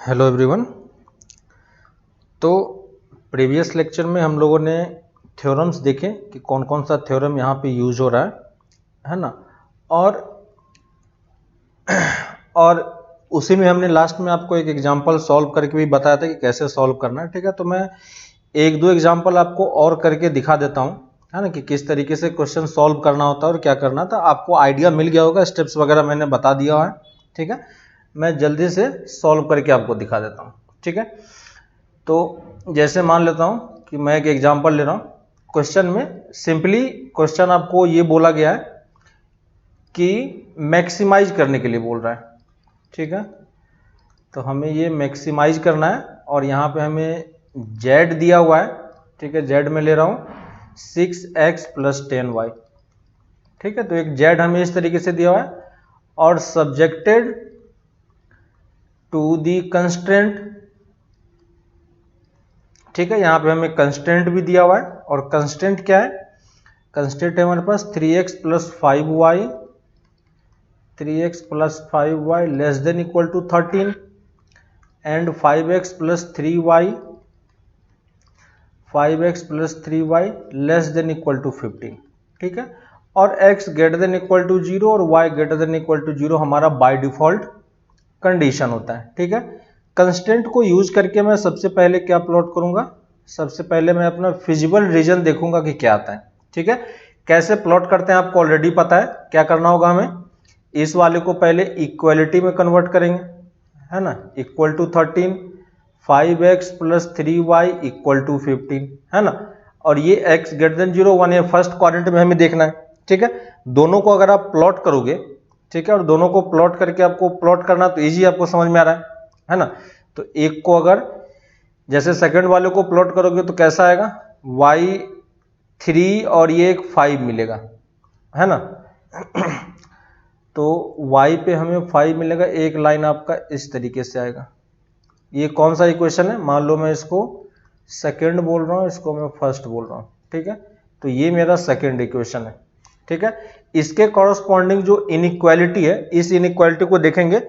Hello everyone. तो previous lecture में हम लोगों ने थ्योरम्स देखे कि कौन कौन सा थ्योरम यहाँ पे यूज हो रहा है ना। और उसी में हमने लास्ट में आपको एक एग्जांपल सॉल्व करके भी बताया था कि कैसे सॉल्व करना है। ठीक है, तो मैं एक दो एग्जांपल आपको और करके दिखा देता हूँ, है ना, कि किस तरीके से क्वेश्चन सॉल्व करना होता है और क्या करना था। आपको आइडिया मिल गया होगा, स्टेप्स वगैरह मैंने बता दिया है। ठीक है, मैं जल्दी से सॉल्व करके आपको दिखा देता हूँ। ठीक है, तो जैसे मान लेता हूँ कि मैं एक एग्जांपल ले रहा हूँ। क्वेश्चन में सिंपली क्वेश्चन आपको ये बोला गया है कि मैक्सिमाइज करने के लिए बोल रहा है। ठीक है, तो हमें ये मैक्सिमाइज करना है और यहाँ पे हमें z दिया हुआ है। ठीक है, z में ले रहा हूँ 6x + 10y। ठीक है, तो एक z हमें इस तरीके से दिया हुआ है और सब्जेक्टेड टू दी कंस्ट्रेंट। ठीक है, यहाँ पे हमें कंस्टेंट भी दिया हुआ है और कंस्टेंट क्या है, कंस्टेंट है हमारे पास 3x + 5y, 3x + 5y less than equal to 13 and 5x + 3y, 5x + 3y less than equal to 15। ठीक है, और x greater than equal to 0 और y greater than equal to 0 हमारा बाय डिफॉल्ट कंडीशन होता है। ठीक है, कंस्टेंट को यूज करके मैं सबसे पहले क्या प्लॉट करूंगा, सबसे पहले मैं अपना फिजिबल रीजन देखूंगा कि क्या आता है। ठीक है, कैसे प्लॉट करते हैं आपको ऑलरेडी पता है। क्या करना होगा, हमें इस वाले को पहले इक्वलिटी में कन्वर्ट करेंगे, है ना, equal to 13, 5x + 3y equal to 15, है ना। और ये x ग्रेटर देन 0 1 ये फर्स्ट क्वाड्रेंट में हमें देखना है। ठीक है, दोनों को अगर आप प्लॉट करोगे, ठीक है, और दोनों को प्लॉट करके आपको प्लॉट करना तो इजी आपको समझ में आ रहा है ना। तो एक को अगर जैसे सेकंड वाले को प्लॉट करोगे तो कैसा आएगा, y3 और ये एक 5 मिलेगा, है ना। तो y पे हमें 5 मिलेगा, एक लाइन आपका इस तरीके से आएगा। ये कौन सा इक्वेशन है, मान लो मैं इसको सेकंड बोल रहा हूँ, इसको मैं फर्स्ट बोल रहा हूँ। ठीक है, तो ये मेरा सेकंड इक्वेशन है। ठीक है, इसके कॉरस्पॉन्डिंग जो इनइक्वालिटी है, इस इनइक्वालिटी को देखेंगे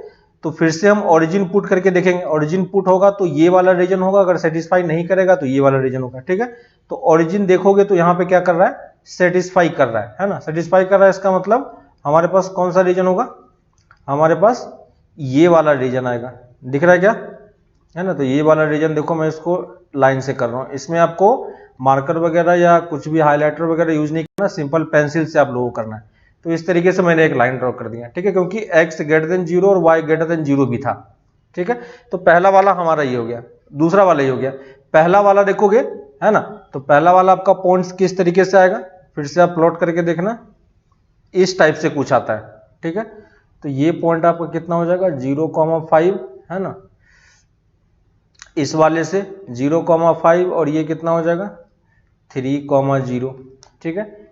तो फिर से हम ओरिजिन पुट करके देखेंगे। ओरिजिन पुट होगा तो ये वाला रीजन होगा, अगर सेटिस्फाई नहीं करेगा तो ये वाला रीजन होगा। ठीक है, तो ओरिजिन देखोगे तो यहाँ पे क्या कर रहा है, सेटिस्फाई कर रहा है ना, सेटिस्फाई कर रहा है। इसका मतलब हमारे पास कौन सा रीजन होगा, हमारे पास ये वाला रीजन आएगा। दिख रहा है क्या, है ना। तो ये वाला रीजन देखो, मैं इसको लाइन से कर रहा हूँ। इसमें आपको मार्कर वगैरह या कुछ भी हाईलाइटर वगैरह यूज नहीं करना, सिंपल पेंसिल से आप लोगों को करना है। तो इस तरीके से मैंने एक लाइन ड्रॉ कर दिया। ठीक है, क्योंकि x ग्रेटर देन 0 और y ग्रेटर देन 0 भी था। ठीक है, तो पहला वाला हमारा ये हो गया, दूसरा वाला ये हो गया। पहला वाला देखोगे, है ना, तो पहला वाला आपका पॉइंट्स किस तरीके से आएगा, फिर से आप प्लॉट करके देखना, इस टाइप से कुछ आता है। ठीक है, तो ये पॉइंट आपका कितना हो जाएगा, 0,5, है ना, इस वाले से 0,5 और ये कितना हो जाएगा 3,0। ठीक है,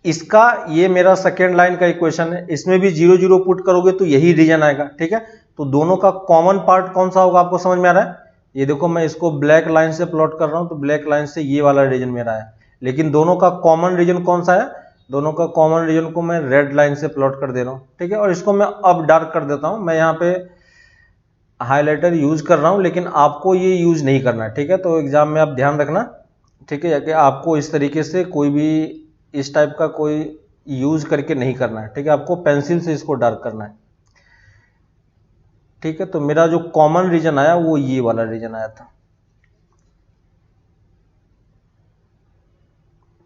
इसका ये मेरा सेकेंड लाइन का इक्वेशन है, इसमें भी 0 0 पुट करोगे तो यही रीजन आएगा। ठीक है, तो दोनों का कॉमन पार्ट कौन सा होगा आपको समझ में आ रहा है। ये देखो, मैं इसको ब्लैक लाइन से प्लॉट कर रहा हूं, तो ब्लैक लाइन से ये वाला रीजन मेरा है, लेकिन दोनों का कॉमन रीजन कौन सा है, दोनों का कॉमन रीजन को मैं रेड लाइन से प्लॉट कर दे रहा हूं। ठीक है, और इसको मैं अब डार्क कर देता हूं। मैं यहाँ पे हाईलाइटर यूज कर रहा हूं, लेकिन आपको ये यूज नहीं करना है। ठीक है, तो एग्जाम में आप ध्यान रखना। ठीक है, कि आपको इस तरीके से कोई भी इस टाइप का कोई यूज करके नहीं करना है। ठीक है, आपको पेंसिल से इसको डार्क करना है। ठीक है, तो मेरा जो कॉमन रीजन आया वो ये वाला रीजन आया था।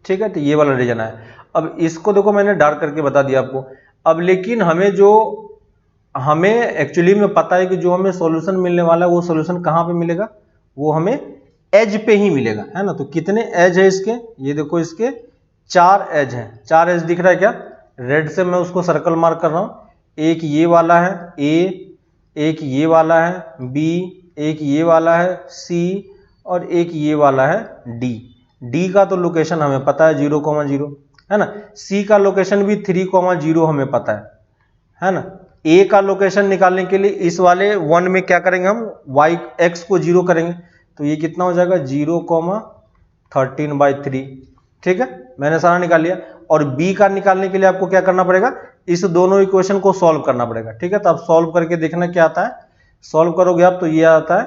ठीक है, तो ये वाला रीजन आया। अब इसको देखो, मैंने डार्क करके बता दिया आपको। अब लेकिन हमें एक्चुअली में पता है कि जो हमें सॉल्यूशन मिलने वाला है वो सॉल्यूशन कहां पे मिलेगा, वो हमें एज पे ही मिलेगा, है ना। तो कितने एज है इसके, ये देखो, इसके 4 एज है। 4 एज दिख रहा है क्या, रेड से मैं उसको सर्कल मार्क कर रहा हूं। एक ये वाला है ए, एक ये वाला है बी, एक ये वाला है सी और एक ये वाला है डी। डी का तो लोकेशन हमें पता है 0,0, है ना। सी का लोकेशन भी 3,0 हमें पता है ना। ए का लोकेशन निकालने के लिए इस वाले 1 में क्या करेंगे, हम x को 0 करेंगे, तो ये कितना हो जाएगा 0,13/3। ठीक है, मैंने सारा निकाल लिया। और बी का निकालने के लिए आपको क्या करना पड़ेगा, इस दोनों इक्वेशन को सॉल्व करना पड़ेगा। ठीक है, तो आप सॉल्व करके देखना क्या आता है। सॉल्व करोगे आप तो ये आता है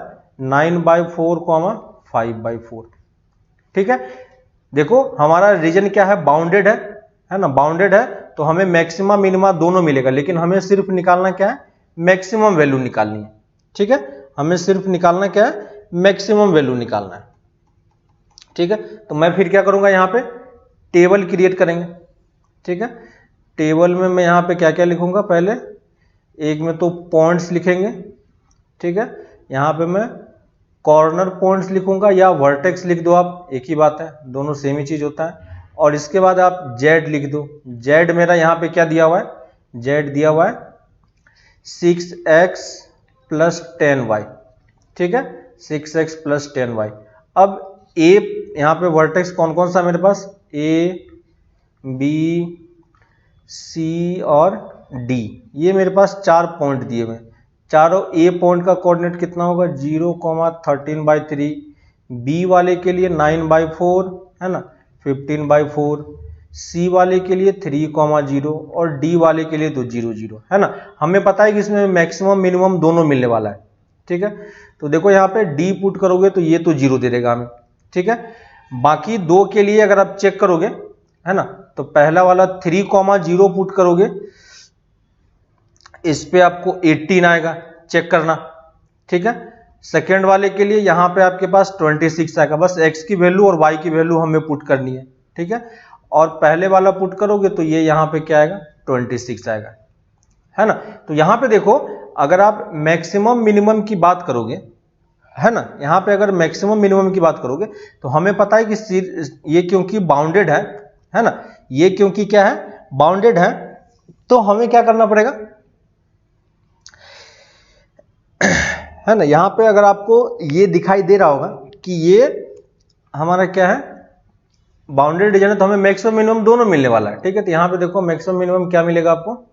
9/4, 5/4। ठीक है, देखो हमारा रीजन क्या है, बाउंडेड है ना, बाउंडेड है तो हमें मैक्सिमा मिनिमा दोनों मिलेगा, लेकिन हमें सिर्फ निकालना क्या है, मैक्सिमम वैल्यू निकालनी है। ठीक है, हमें सिर्फ निकालना क्या है, मैक्सिमम वैल्यू निकालना है। ठीक है, तो मैं फिर क्या करूंगा, यहां पे टेबल क्रिएट करेंगे। ठीक है, टेबल में मैं यहां पे क्या क्या लिखूंगा, पहले एक में तो पॉइंट्स लिखेंगे। ठीक है, यहां पे मैं कॉर्नर पॉइंट्स लिखूंगा या वर्टेक्स लिख दो आप, एक ही बात है, दोनों सेम ही चीज होता है। और इसके बाद आप जेड लिख दो। जेड मेरा यहां पे क्या दिया हुआ है, जेड दिया हुआ है 6x + 10y। ठीक है, 6x + 10y। अब ए यहां पे वर्टेक्स कौन कौन सा मेरे पास, ए बी सी और डी, ये मेरे पास 4 पॉइंट दिए हुए। चारों ए पॉइंट का कोऑर्डिनेट कितना होगा, 0,13/3, बी वाले के लिए 9/4 है ना, 15/4, सी वाले के लिए 3,0 और डी वाले के लिए तो 0,0 है ना। हमें पता है कि इसमें मैक्सिमम मिनिमम दोनों मिलने वाला है। ठीक है, तो देखो यहाँ पे डी पुट करोगे तो ये तो 0 दे देगा हमें। ठीक है, बाकी दो के लिए अगर आप चेक करोगे है ना, तो पहला वाला 3,0 पुट करोगे, इस पे आपको 18 आएगा, चेक करना। ठीक है, सेकेंड वाले के लिए यहां पे आपके पास 26 आएगा, बस x की वैल्यू और y की वैल्यू हमें पुट करनी है। ठीक है, और पहले वाला पुट करोगे तो ये यहां पे क्या आएगा, 26 आएगा, है ना। तो यहां पे देखो, अगर आप मैक्सिमम मिनिमम की बात करोगे है ना, यहां पे अगर मैक्सिमम मिनिमम की बात करोगे तो हमें पता है कि ये क्योंकि बाउंडेड है ना, ये क्योंकि क्या है, बाउंडेड है, तो हमें क्या करना पड़ेगा है ना। यहां पे अगर आपको ये दिखाई दे रहा होगा कि ये हमारा क्या है, बाउंडेड रीजन है, तो हमें मैक्सिमम मिनिमम दोनों मिलने वाला है। ठीक है, तो यहां पे देखो मैक्सिमम मिनिमम क्या मिलेगा आपको,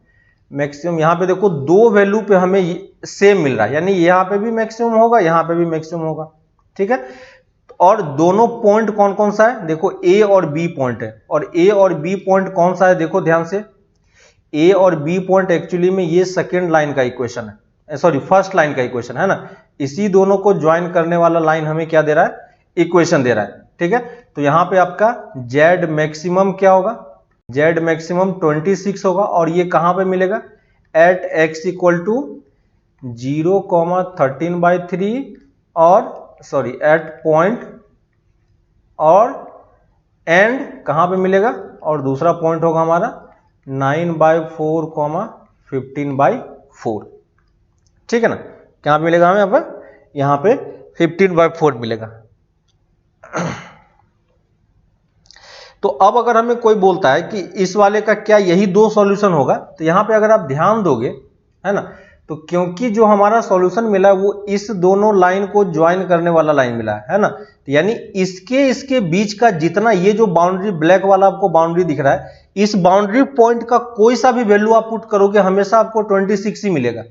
मैक्सिमम यहां पे देखो दो वैल्यू पे हमें सेम मिल रहा है, यानी यहां पे भी मैक्सिमम होगा, यहां पे भी मैक्सिमम होगा। ठीक है, और दोनों पॉइंट कौन कौन सा है, देखो ए और बी पॉइंट है, और ए और बी पॉइंट कौन सा है, देखो ध्यान से, ए और बी पॉइंट एक्चुअली में ये सेकेंड लाइन का इक्वेशन है, सॉरी फर्स्ट लाइन का इक्वेशन है ना। इसी दोनों को ज्वाइन करने वाला लाइन हमें क्या दे रहा है, इक्वेशन दे रहा है। ठीक है, तो यहां पे आपका जेड मैक्सिमम क्या होगा, जेड मैक्सिमम 26 होगा, और ये कहां पे मिलेगा, एट x = 0,13/3 और सॉरी एट पॉइंट और एंड कहां पे मिलेगा, और दूसरा पॉइंट होगा हमारा 9/4, 15/4। ठीक है ना, क्या मिलेगा हमें यहां पे 15/4 मिलेगा। तो अब अगर हमें कोई बोलता है कि इस वाले का क्या यही दो सॉल्यूशन होगा, तो यहां पे अगर आप ध्यान दोगे है ना, तो क्योंकि जो हमारा सॉल्यूशन मिला वो इस दोनों लाइन को ज्वाइन करने वाला लाइन मिला है ना, तो यानी इसके बीच का जितना ये जो बाउंड्री ब्लैक वाला आपको बाउंड्री दिख रहा है, इस बाउंड्री पॉइंट का कोई सा भी वैल्यू आप पुट करोगे हमेशा आपको 26 ही मिलेगा,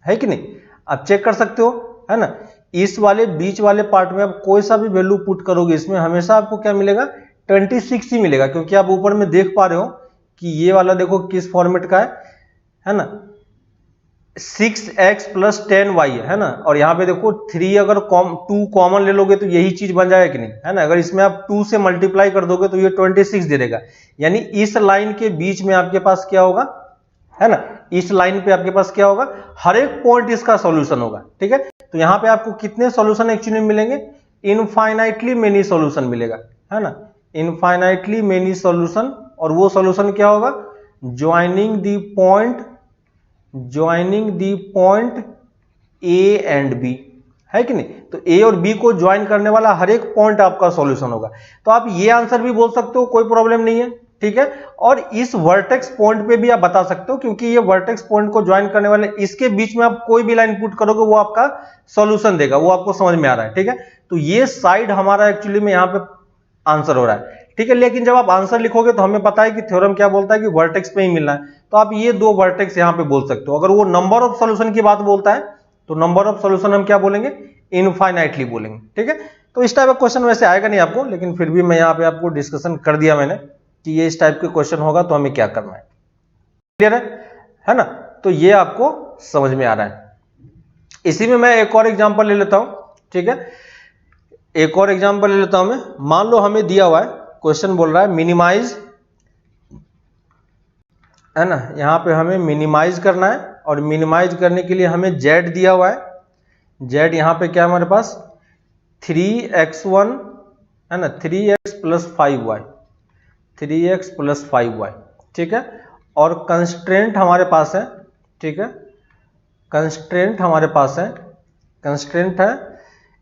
है कि नहीं। आप चेक कर सकते हो है ना, इस वाले बीच वाले पार्ट में आप कोई सा भी वैल्यू पुट करोगे इसमें हमेशा आपको क्या मिलेगा, 26 ही मिलेगा, क्योंकि आप ऊपर में देख पा रहे हो कि ये वाला देखो किस फॉर्मेट का है ना, 6x + 10y है ना, और यहां पे देखो 3 अगर 2 कॉमन ले लोगे तो यही चीज बन जाएगा कि नहीं, है ना। अगर इसमें आप 2 से मल्टीप्लाई कर दोगे तो ये 26 दे देगा, यानी इस लाइन के बीच में आपके पास क्या होगा, है ना, इस लाइन पे आपके पास क्या होगा, हर एक पॉइंट इसका सॉल्यूशन होगा। ठीक है, तो यहां पे आपको कितने सॉल्यूशन एक्चुअली मिलेंगे, इनफाइनाइटली मेनी सॉल्यूशन मिलेगा, है ना, इनफाइनाइटली मेनी सॉल्यूशन। और वो सॉल्यूशन क्या होगा, joining the point A and B, है कि नहीं। तो ए और बी को ज्वाइन करने वाला हर एक पॉइंट आपका सॉल्यूशन होगा। तो आप ये आंसर भी बोल सकते हो, कोई प्रॉब्लम नहीं है। ठीक है, और इस वर्टेक्स पॉइंट पे भी आप बता सकते हो, क्योंकि ये वर्टेक्स पॉइंट को ज्वाइन करने वाले इसके बीच में आप कोई भी लाइन पुट करोगे वो आपका सॉल्यूशन देगा, वो आपको समझ में आ रहा है। ठीक है, तो ये साइड हमारा एक्चुअली में यहाँ पे आंसर हो रहा है। ठीक है, लेकिन जब आप आंसर लिखोगे तो हमें पता है कि थ्योरम क्या बोलता है कि वर्टेक्स पे ही मिलना है, तो आप ये दो वर्टेक्स यहाँ पे बोल सकते हो। अगर वो नंबर ऑफ सॉल्यूशन की बात बोलता है तो नंबर ऑफ सॉल्यूशन हम क्या बोलेंगे, इनफाइनाइटली बोलेंगे। ठीक है, तो इस टाइप का क्वेश्चन वैसे आएगा नहीं आपको, लेकिन फिर भी मैं यहाँ पे आपको डिस्कशन कर दिया मैंने कि ये इस टाइप के क्वेश्चन होगा तो हमें क्या करना है। क्लियर है ना, तो ये आपको समझ में आ रहा है। इसी में मैं एक और एग्जांपल ले लेता हूं, ठीक है, एक और एग्जांपल ले लेता हूं मैं। मान लो हमें दिया हुआ है, क्वेश्चन बोल रहा है मिनिमाइज, है ना, यहां पे हमें मिनिमाइज करना है और मिनिमाइज करने के लिए हमें z दिया हुआ है। z यहां पे क्या है हमारे पास 3x1, है ना, 3x plus 5y, 3x plus 5y, ठीक है। और कंस्ट्रेंट हमारे पास है, ठीक है, कंस्ट्रेंट हमारे पास है, कंस्ट्रेंट है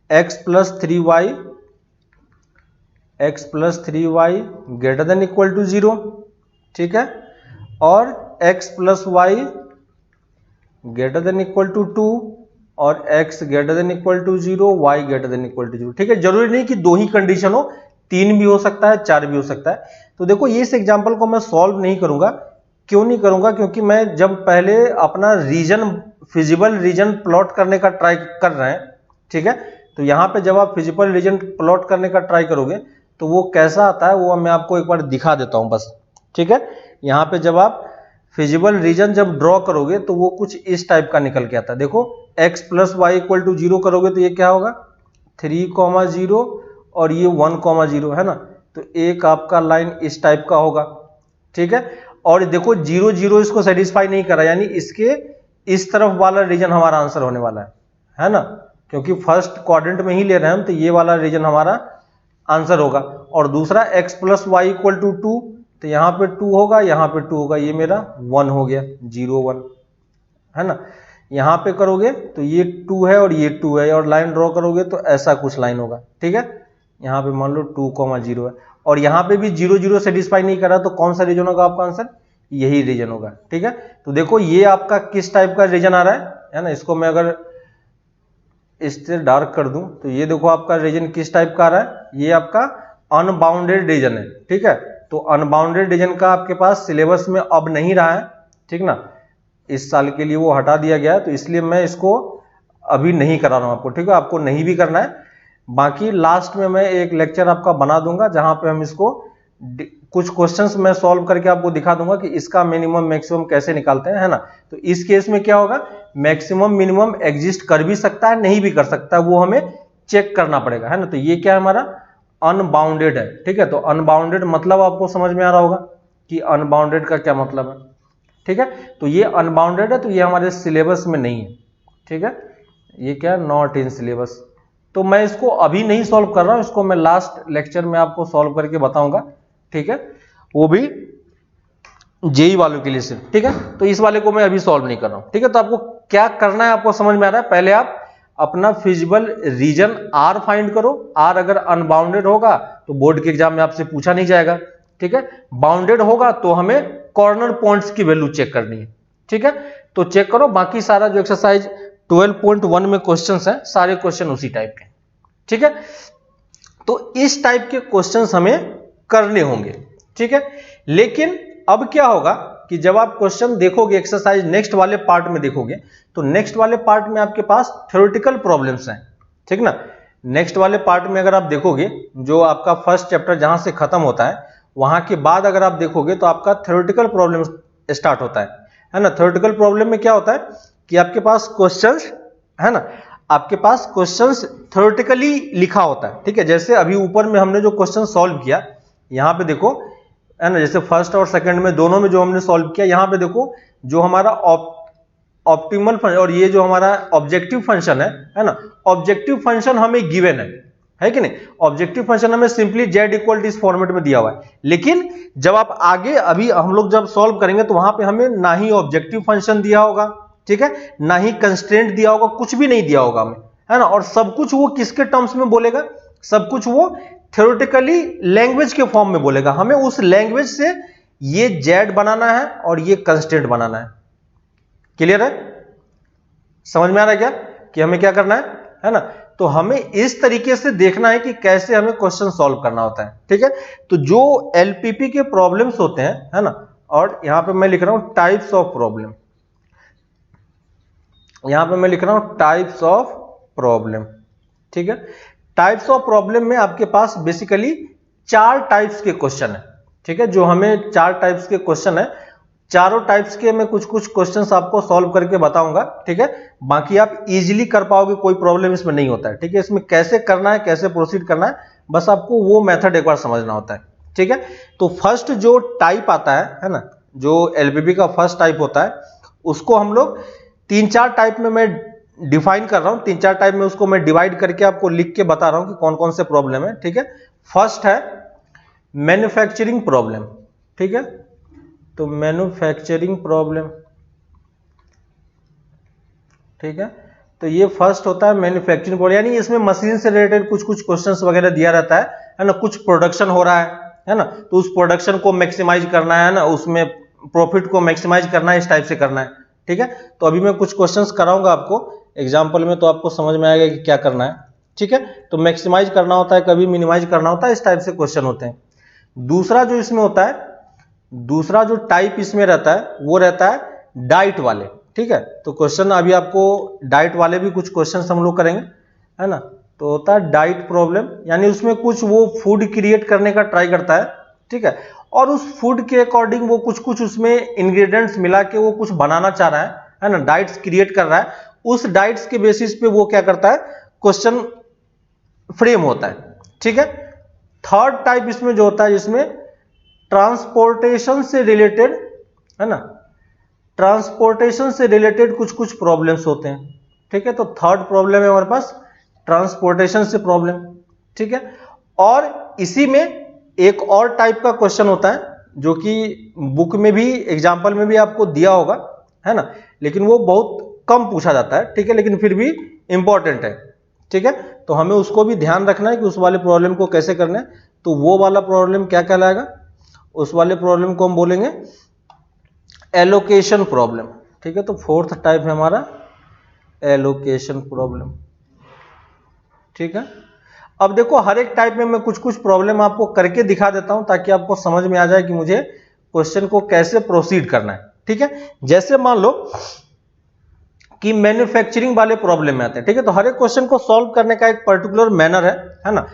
x plus 3y, x plus 3y greater than equal to 0, ठीक है, और x plus y greater than equal to 2 और x greater than equal to 0, y greater than equal to 0, ठीक है। जरूरी नहीं कि 2 ही कंडीशन हो, 3 भी हो सकता है, 4 भी हो सकता है। तो देखो ये इस एग्जांपल को मैं सॉल्व नहीं करूंगा। क्यों नहीं करूंगा? क्योंकि मैं जब पहले अपना रीजन, फिजिबल रीजन प्लॉट करने का ट्राई कर रहे हैं, ठीक है, तो यहां पे जब आप फिजिबल रीजन प्लॉट करने का ट्राई करोगे तो वो कैसा आता है वो मैं आपको एक बार दिखा देता हूं बस, ठीक है। यहां पे जब आप फिजिबल रीजन जब ड्रॉ करोगे तो वो कुछ इस टाइप का निकल के आता है। देखो x plus y equal to 0 करोगे तो ये क्या होगा 3,0 और ये 1,0, है ना। तो एक आपका लाइन इस टाइप का होगा, ठीक है। और देखो 0 0 इसको सेटिस्फाई नहीं कर रहा, यानी इसके इस तरफ वाला रीजन हमारा आंसर होने वाला है ना, क्योंकि फर्स्ट क्वाड्रेंट में ही ले रहे हैं हम, तो ये वाला रीजन हमारा आंसर होगा। और दूसरा x plus y equal to 2, तो यहाँ पे 2 होगा, यहाँ पे 2 होगा, ये मेरा 1 हो गया, 0 1, है ना। यहाँ पे करोगे तो ये 2 है और ये 2 है, और लाइन ड्रॉ करोगे तो ऐसा कुछ लाइन होगा, ठीक है। यहाँ पे मान लो 2,0 है और यहाँ पे भी 0 0 सेटिस्फाई नहीं कर रहा, तो कौन सा रीजन होगा आपका आंसर? यही रीजन होगा, ठीक है। तो देखो ये आपका किस टाइप का रीजन आ रहा है ना। इसको मैं अगर इससे डार्क कर दूं तो ये देखो आपका रीजन किस टाइप का आ रहा है, ये आपका अनबाउंडेड रीजन है, ठीक है। तो अनबाउंडेड रीजन का आपके पास सिलेबस में अब नहीं रहा है, ठीक ना, इस साल के लिए वो हटा दिया गया है, तो इसलिए मैं इसको अभी नहीं करा रहा हूं आपको, ठीक है। आपको नहीं भी करना है, बाकी लास्ट में मैं एक लेक्चर आपका बना दूंगा जहां पे हम इसको कुछ क्वेश्चंस मैं सॉल्व करके आपको दिखा दूंगा कि इसका मिनिमम मैक्सिमम कैसे निकालते हैं, है ना। तो इस केस में क्या होगा, मैक्सिमम मिनिमम एग्जिस्ट कर भी सकता है, नहीं भी कर सकता है, वो हमें चेक करना पड़ेगा, है ना। तो ये क्या है हमारा अनबाउंडेड है, ठीक है। तो अनबाउंडेड मतलब आपको समझ में आ रहा होगा कि अनबाउंडेड का क्या मतलब है, ठीक है। तो ये अनबाउंडेड है, तो ये हमारे सिलेबस में नहीं है, ठीक है। ये क्या है, नॉट इन सिलेबस। तो मैं इसको अभी नहीं सॉल्व कर रहा हूं, इसको मैं लास्ट लेक्चर में आपको सॉल्व करके बताऊंगा, ठीक है, वो भी जेई वालों के लिए सिर्फ, ठीक है। तो इस वाले को मैं अभी सॉल्व नहीं कर रहा हूं, ठीक है। तो आपको क्या करना है आपको समझ में आ रहा है। पहले आप अपना फिजिबल रीजन R फाइंड करो। R अगर अनबाउंडेड होगा तो बोर्ड के एग्जाम में आपसे पूछा नहीं जाएगा, ठीक है। बाउंडेड होगा तो हमें कॉर्नर पॉइंट्स की वैल्यू चेक करनी है, ठीक है। तो चेक करो, बाकी सारा जो एक्सरसाइज 12.1 में क्वेश्चंस हैं, सारे क्वेश्चन उसी टाइप के, ठीक है। तो इस टाइप के क्वेश्चंस हमें करने होंगे, ठीक है। लेकिन अब क्या होगा कि जब आप क्वेश्चन देखोगे, एक्सरसाइज नेक्स्ट वाले पार्ट में देखोगे, तो नेक्स्ट वाले पार्ट में आपके पास थ्योरेटिकल प्रॉब्लम्स हैं, ठीक ना। नेक्स्ट वाले पार्ट में अगर आप देखोगे, जो आपका फर्स्ट चैप्टर जहां से खत्म होता है, वहां के बाद अगर आप देखोगे तो आपका थ्योरेटिकल प्रॉब्लम स्टार्ट होता है ना। थ्योरेटिकल प्रॉब्लम में क्या होता है कि आपके पास क्वेश्चंस, है ना, आपके पास क्वेश्चंस थ्योरेटिकली लिखा होता है, ठीक है। जैसे अभी ऊपर में हमने जो क्वेश्चन सॉल्व किया, यहां पे देखो, है ना, जैसे फर्स्ट और सेकंड में दोनों में जो हमने सॉल्व किया, यहां पे देखो जो हमारा ऑप्टिमल फंक्शन और ये जो हमारा ऑब्जेक्टिव फंक्शन है ना, ऑब्जेक्टिव फंक्शन हमें गिवन है कि नहीं। ऑब्जेक्टिव फंक्शन हमें सिंपली z इक्वल टू इस फॉर्मेट में दिया हुआ है, लेकिन जब आप आगे अभी हम लोग जब सॉल्व करेंगे तो वहां पे हमें ना ही ऑब्जेक्टिव फंक्शन दिया होगा, ठीक है, ना ही कंस्ट्रेंट दिया होगा, कुछ भी नहीं दिया होगा हमें, है ना। और सब कुछ वो किसके टर्म्स में बोलेगा, सब कुछ वो थ्योरेटिकली लैंग्वेज के फॉर्म में बोलेगा। हमें उस लैंग्वेज से ये z बनाना है और ये कंस्ट्रेंट बनाना है। क्लियर है, समझ में आ रहा है क्या कि हमें क्या करना है ना। तो हमें इस तरीके से देखना है कि कैसे हमें क्वेश्चन सॉल्व करना होता है, ठीक है। तो जो एलपीपी के प्रॉब्लम्स होते हैं, है ना, और यहां पे मैं लिख रहा हूं टाइप्स ऑफ प्रॉब्लम, यहां पे मैं लिख रहा हूं टाइप्स ऑफ प्रॉब्लम, ठीक है। टाइप्स ऑफ प्रॉब्लम में आपके पास बेसिकली 4 टाइप्स के क्वेश्चन है, ठीक है। जो हमें 4 टाइप्स के क्वेश्चन है चारों टाइप्स के मैं कुछ कुछ क्वेश्चंस आपको सॉल्व करके बताऊंगा, ठीक है। बाकी आप इजीली कर पाओगे, कोई प्रॉब्लम इसमें नहीं होता है, ठीक है। इसमें कैसे करना है, कैसे प्रोसीड करना है, बस आपको वो मेथड एक बार समझना होता है, ठीक है। तो फर्स्ट जो टाइप आता है ना, जो एलबीबी का फर्स्ट टाइप होता है, उसको हम लोग 3-4 टाइप में मैं डिफाइन कर रहा हूं, 3-4 टाइप में उसको मैं डिवाइड करके आपको लिख के बता रहा हूं कि कौन कौन से प्रॉब्लम है, ठीक है। फर्स्ट है मैन्युफैक्चरिंग प्रॉब्लम, ठीक है। तो मैन्युफैक्चरिंग प्रॉब्लम, ठीक है। तो ये फर्स्ट होता है मैन्युफैक्चरिंग प्रॉब्लम, यानी इसमें मशीन से रिलेटेड कुछ कुछ क्वेश्चंस वगैरह दिया रहता है ना। कुछ प्रोडक्शन हो रहा है ना, तो उस प्रोडक्शन को मैक्सिमाइज करना है ना, उसमें प्रॉफिट को मैक्सिमाइज करना है, इस टाइप से करना है, ठीक है। तो अभी मैं कुछ क्वेश्चंस कराऊंगा आपको एग्जाम्पल में, तो आपको समझ में आएगा कि क्या करना है, ठीक है। तो मैक्सिमाइज करना होता है, कभी मिनिमाइज करना होता है, इस टाइप से क्वेश्चन होते हैं। दूसरा जो इसमें होता है, दूसरा जो टाइप इसमें रहता है वो रहता है डाइट वाले, ठीक है। तो क्वेश्चन अभी आपको डाइट वाले भी कुछ क्वेश्चन हम लोग करेंगे, है ना। तो होता है डाइट प्रॉब्लम, यानी उसमें कुछ वो फूड क्रिएट करने का ट्राई करता है, ठीक है। और उस फूड के अकॉर्डिंग वो कुछ कुछ उसमें इंग्रेडिएंट्स मिला के वो कुछ बनाना चाह रहा है ना, डाइट्स क्रिएट कर रहा है। उस डाइट्स के बेसिस पे वो क्या करता है, क्वेश्चन फ्रेम होता है, ठीक है। थर्ड टाइप इसमें जो होता है, जिसमें ट्रांसपोर्टेशन से रिलेटेड, है ना, ट्रांसपोर्टेशन से रिलेटेड कुछ कुछ प्रॉब्लम्स होते हैं, ठीक है। तो थर्ड प्रॉब्लम है हमारे पास ट्रांसपोर्टेशन से प्रॉब्लम, ठीक है। और इसी में एक और टाइप का क्वेश्चन होता है जो कि बुक में भी एग्जाम्पल में भी आपको दिया होगा, है ना, लेकिन वो बहुत कम पूछा जाता है, ठीक है, लेकिन फिर भी इंपॉर्टेंट है, ठीक है। तो हमें उसको भी ध्यान रखना है कि उस वाले प्रॉब्लम को कैसे करना है। तो वो वाला प्रॉब्लम क्या कहलाएगा, उस वाले प्रॉब्लम को हम बोलेंगे एलोकेशन प्रॉब्लम, ठीक है। तो फोर्थ टाइप है हमारा एलोकेशन प्रॉब्लम, ठीक है। अब देखो हर एक टाइप में मैं कुछ कुछ प्रॉब्लम आपको करके दिखा देता हूं ताकि आपको समझ में आ जाए कि मुझे क्वेश्चन को कैसे प्रोसीड करना है, ठीक है। जैसे मान लो कि मैन्युफैक्चरिंग वाले प्रॉब्लम में आते हैं, ठीक है। तो हर एक क्वेश्चन को सॉल्व करने का एक पर्टिकुलर मैनर है ना।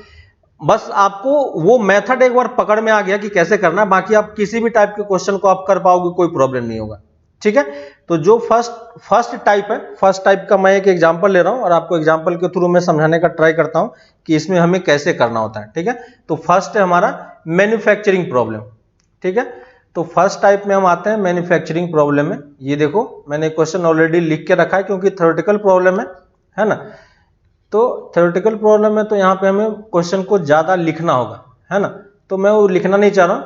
बस आपको वो मेथड एक बार पकड़ में आ गया कि कैसे करना है, बाकी आप किसी भी टाइप के क्वेश्चन को आप कर पाओगे, कोई प्रॉब्लम नहीं होगा, ठीक है। तो जो फर्स्ट टाइप है, फर्स्ट टाइप का मैं एक एग्जांपल ले रहा हूं और आपको एग्जांपल के थ्रू मैं समझाने का ट्राई करता हूं कि इसमें हमें कैसे करना होता है, ठीक है। तो फर्स्ट है हमारा मैन्युफैक्चरिंग प्रॉब्लम, ठीक है। तो फर्स्ट टाइप में हम आते हैं मैन्युफैक्चरिंग प्रॉब्लम में। ये देखो मैंने क्वेश्चन ऑलरेडी लिख के रखा है क्योंकि थ्योरेटिकल प्रॉब्लम है ना। तो थ्योरेटिकल प्रॉब्लम है तो यहाँ पे हमें क्वेश्चन को ज्यादा लिखना होगा, है ना। तो मैं वो लिखना नहीं चाह रहा,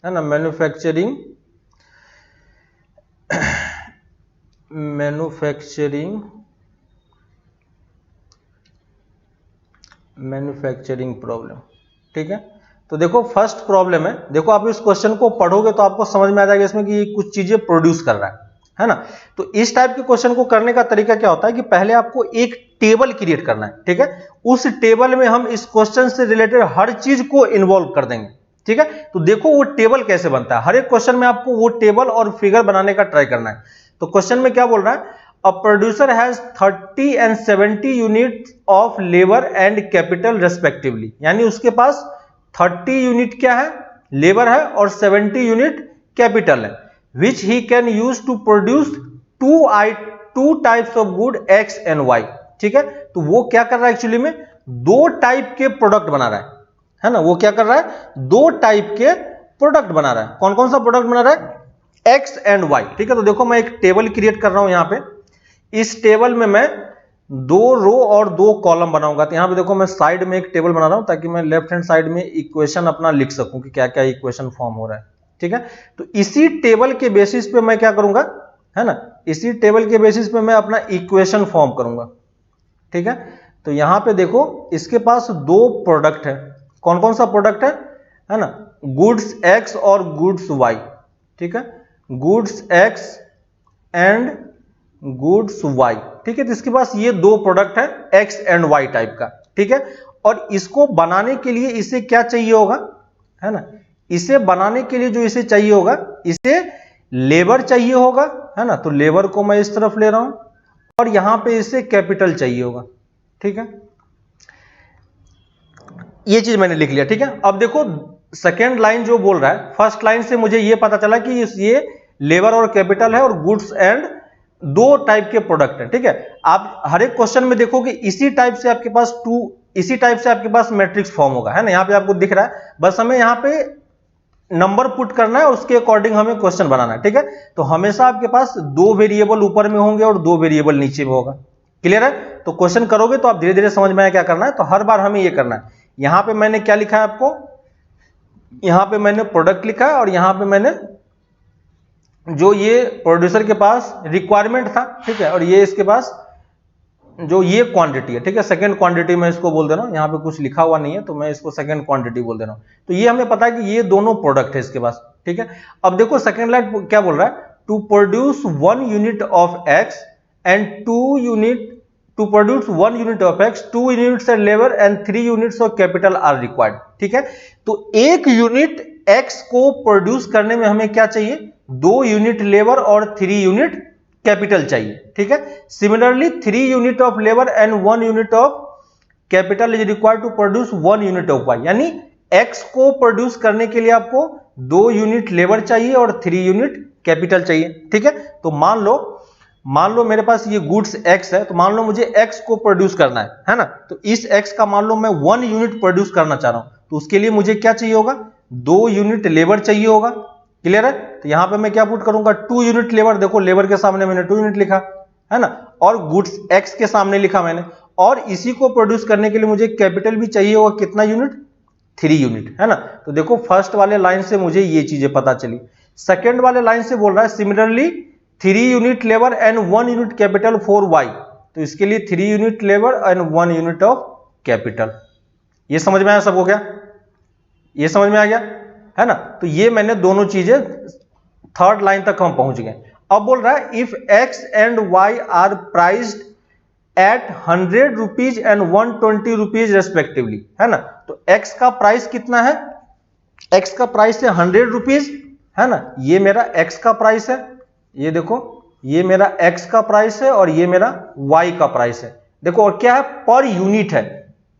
है ना। मैन्युफैक्चरिंग प्रॉब्लम, ठीक है। तो देखो फर्स्ट प्रॉब्लम है, देखो आप इस क्वेश्चन को पढ़ोगे तो आपको समझ में आ जाएगा इसमें कि ये कुछ चीजें प्रोड्यूस कर रहा है ना। तो इस टाइप के क्वेश्चन को करने का तरीका क्या होता है कि पहले आपको एक टेबल क्रिएट करना है, ठीक है। उस टेबल में हम इस क्वेश्चन से रिलेटेड हर चीज को इन्वॉल्व कर देंगे, ठीक है। तो देखो वो टेबल कैसे बनता है, हर एक क्वेश्चन में आपको वो टेबल और फिगर बनाने का ट्राई करना है। तो क्वेश्चन में क्या बोल रहा है, a producer has 30 and 70 unit of labour and capital respectively, यानी उसके पास 30 यूनिट क्या है, लेबर है, और 70 यूनिट कैपिटल है, which he can use to produce two types of good X and Y, ठीक है। तो वो क्या कर रहा है एक्चुअली में, दो टाइप के प्रोडक्ट बना रहा है ना। वो क्या कर रहा है, दो टाइप के प्रोडक्ट बना रहा है। कौन कौन सा प्रोडक्ट बना रहा है, X एंड Y, ठीक है। तो देखो मैं एक टेबल क्रिएट कर रहा हूं यहां पे, इस टेबल में मैं 2 रो और 2 कॉलम बनाऊंगा। तो यहां पे देखो मैं साइड में एक टेबल बना रहा हूं ताकि मैं लेफ्ट हैंड साइड में इक्वेशन अपना लिख सकूं कि क्या क्या इक्वेशन फॉर्म हो रहा है, ठीक है। तो इसी टेबल के बेसिस पे मैं क्या करूंगा, है ना, इसी टेबल के बेसिस पे मैं अपना इक्वेशन फॉर्म करूंगा, ठीक है। तो यहां पे देखो इसके पास 2 प्रोडक्ट है, कौन कौन सा प्रोडक्ट है ना, गुड्स X और गुड्स Y, ठीक है, goods X and goods Y, ठीक है। तो इसके पास ये 2 प्रोडक्ट है X एंड Y टाइप का, ठीक है। और इसको बनाने के लिए इसे क्या चाहिए होगा, है ना, इसे बनाने के लिए जो इसे चाहिए होगा, इसे लेबर चाहिए होगा, है ना। तो लेबर को मैं इस तरफ ले रहा हूं और यहां पे इसे कैपिटल चाहिए होगा, ठीक है। ये चीज मैंने लिख लिया, ठीक है। अब देखो सेकेंड लाइन जो बोल रहा है, फर्स्ट लाइन से मुझे ये पता चला कि ये लेबर और कैपिटल है, और गुड्स एंड दो टाइप के प्रोडक्ट है, ठीक है। आप हर एक क्वेश्चन में देखोगे इसी टाइप से आपके पास मैट्रिक्स फॉर्म होगा, है ना। यहाँ पे आपको दिख रहा है, बस हमें यहाँ पे नंबर पुट करना है, उसके अकॉर्डिंग हमें क्वेश्चन बनाना है, ठीक है। तो हमेशा आपके पास दो वेरिएबल ऊपर में होंगे और दो वेरिएबल नीचे में होगा, क्लियर है। तो क्वेश्चन करोगे तो आप धीरे धीरे समझ में आए क्या करना है। तो हर बार हमें ये करना है। यहां पे मैंने क्या लिखा है आपको, यहां पे मैंने प्रोडक्ट लिखा है, और यहां पे मैंने जो ये प्रोड्यूसर के पास रिक्वायरमेंट था, ठीक है, और ये इसके पास जो ये क्वांटिटी है, ठीक है, सेकंड क्वांटिटी मैं इसको बोल दे रहा हूं। यहाँ पे कुछ लिखा हुआ नहीं है तो मैं इसको सेकंड क्वांटिटी बोल दे रहा हूं। तो ये हमें पता है कि ये दोनों प्रोडक्ट है इसके पास, ठीक है। अब देखो सेकंड लाइन क्या बोल रहा है, to produce 1 unit of x and 2 units of labour and 3 units of capital are required, ठीक है। तो 1 यूनिट एक्स को प्रोड्यूस करने में हमें क्या चाहिए, 2 यूनिट लेबर और 3 यूनिट कैपिटल चाहिए, ठीक है। Similarly 3 unit of labour and 1 unit of capital is required to produce 1 unit of y, यानी एक्स को प्रोड्यूस करने के लिए आपको 2 यूनिट लेबर चाहिए और 3 यूनिट कैपिटल चाहिए, ठीक है। तो मान लो मेरे पास ये गुड्स एक्स है, तो मान लो मुझे एक्स को प्रोड्यूस करना है ना। तो इस एक्स का मान लो मैं 1 यूनिट प्रोड्यूस करना चाह रहा हूं, तो उसके लिए मुझे क्या चाहिए होगा, 2 यूनिट लेबर चाहिए होगा, क्लियर है। तो यहां पे मैं क्या पुट करूंगा, 2 यूनिट लेबर, देखो लेबर के सामने मैंने 2 यूनिट लिखा है ना, और गुड्स एक्स के सामने लिखा मैंने, और इसी को प्रोड्यूस करने के लिए मुझे कैपिटल भी चाहिए होगा, कितना यूनिट, 3 यूनिट, है ना। तो देखो फर्स्ट वाले लाइन से मुझे ये चीजें पता चली। सेकेंड वाले लाइन से बोल रहा है similarly 3 unit labour and 1 unit capital for y, तो इसके लिए 3 unit labour and 1 unit of capital. ये समझ में आया सबको क्या, ये समझ में आ गया, है ना। तो ये मैंने दोनों चीजें, थर्ड लाइन तक हम पहुंच गए। अब बोल रहा है if x and y are priced at 100 rupees and 120 rupees respectively, है ना। तो एक्स का प्राइस कितना है, एक्स का प्राइस है 100 रुपीज, है ना। ये मेरा एक्स का प्राइस है, ये देखो ये मेरा एक्स का प्राइस है, और ये मेरा वाई का प्राइस है। देखो और क्या है, पर यूनिट है,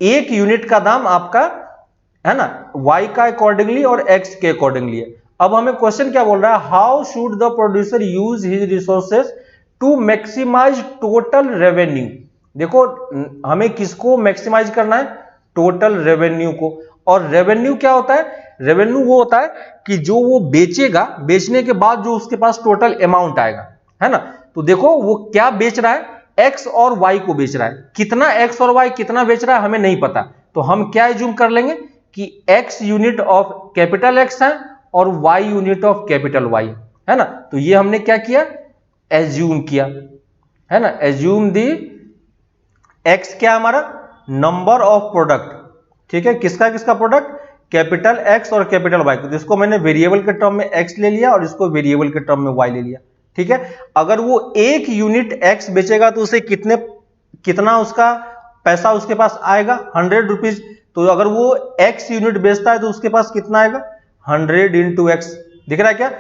एक यूनिट का दाम आपका, है ना, y का अकॉर्डिंगली और x के अकॉर्डिंगली है। अब हमें क्वेश्चन क्या बोल रहा है, how should the producer use his resources to maximise total revenue. देखो हमें किसको मैक्सिमाइज करना है, टोटल रेवेन्यू को। और रेवेन्यू क्या होता है, रेवेन्यू वो होता है कि जो वो बेचेगा, बेचने के बाद जो उसके पास टोटल अमाउंट आएगा, है ना। तो देखो वो क्या बेच रहा है, x और y को बेच रहा है, कितना x और y कितना बेच रहा है हमें नहीं पता, तो हम क्या एज्यूम कर लेंगे कि x unit of capital x है और y unit of capital y, है ना। तो ये हमने क्या किया, एज्यूम किया, है ना। एज्यूम दी x क्या हमारा, नंबर ऑफ प्रोडक्ट, ठीक है, किसका किसका प्रोडक्ट, कैपिटल x और कैपिटल y को। तो इसको मैंने वेरिएबल के टर्म में x ले लिया और इसको वेरिएबल के टर्म में y ले लिया, ठीक है। अगर वो 1 यूनिट x बेचेगा तो उसे कितना उसका पैसा उसके पास आएगा, 100 रुपीज। तो अगर वो x यूनिट बेचता है तो उसके पास कितना आएगा, 100 इंटू एक्स, दिख रहा है क्या।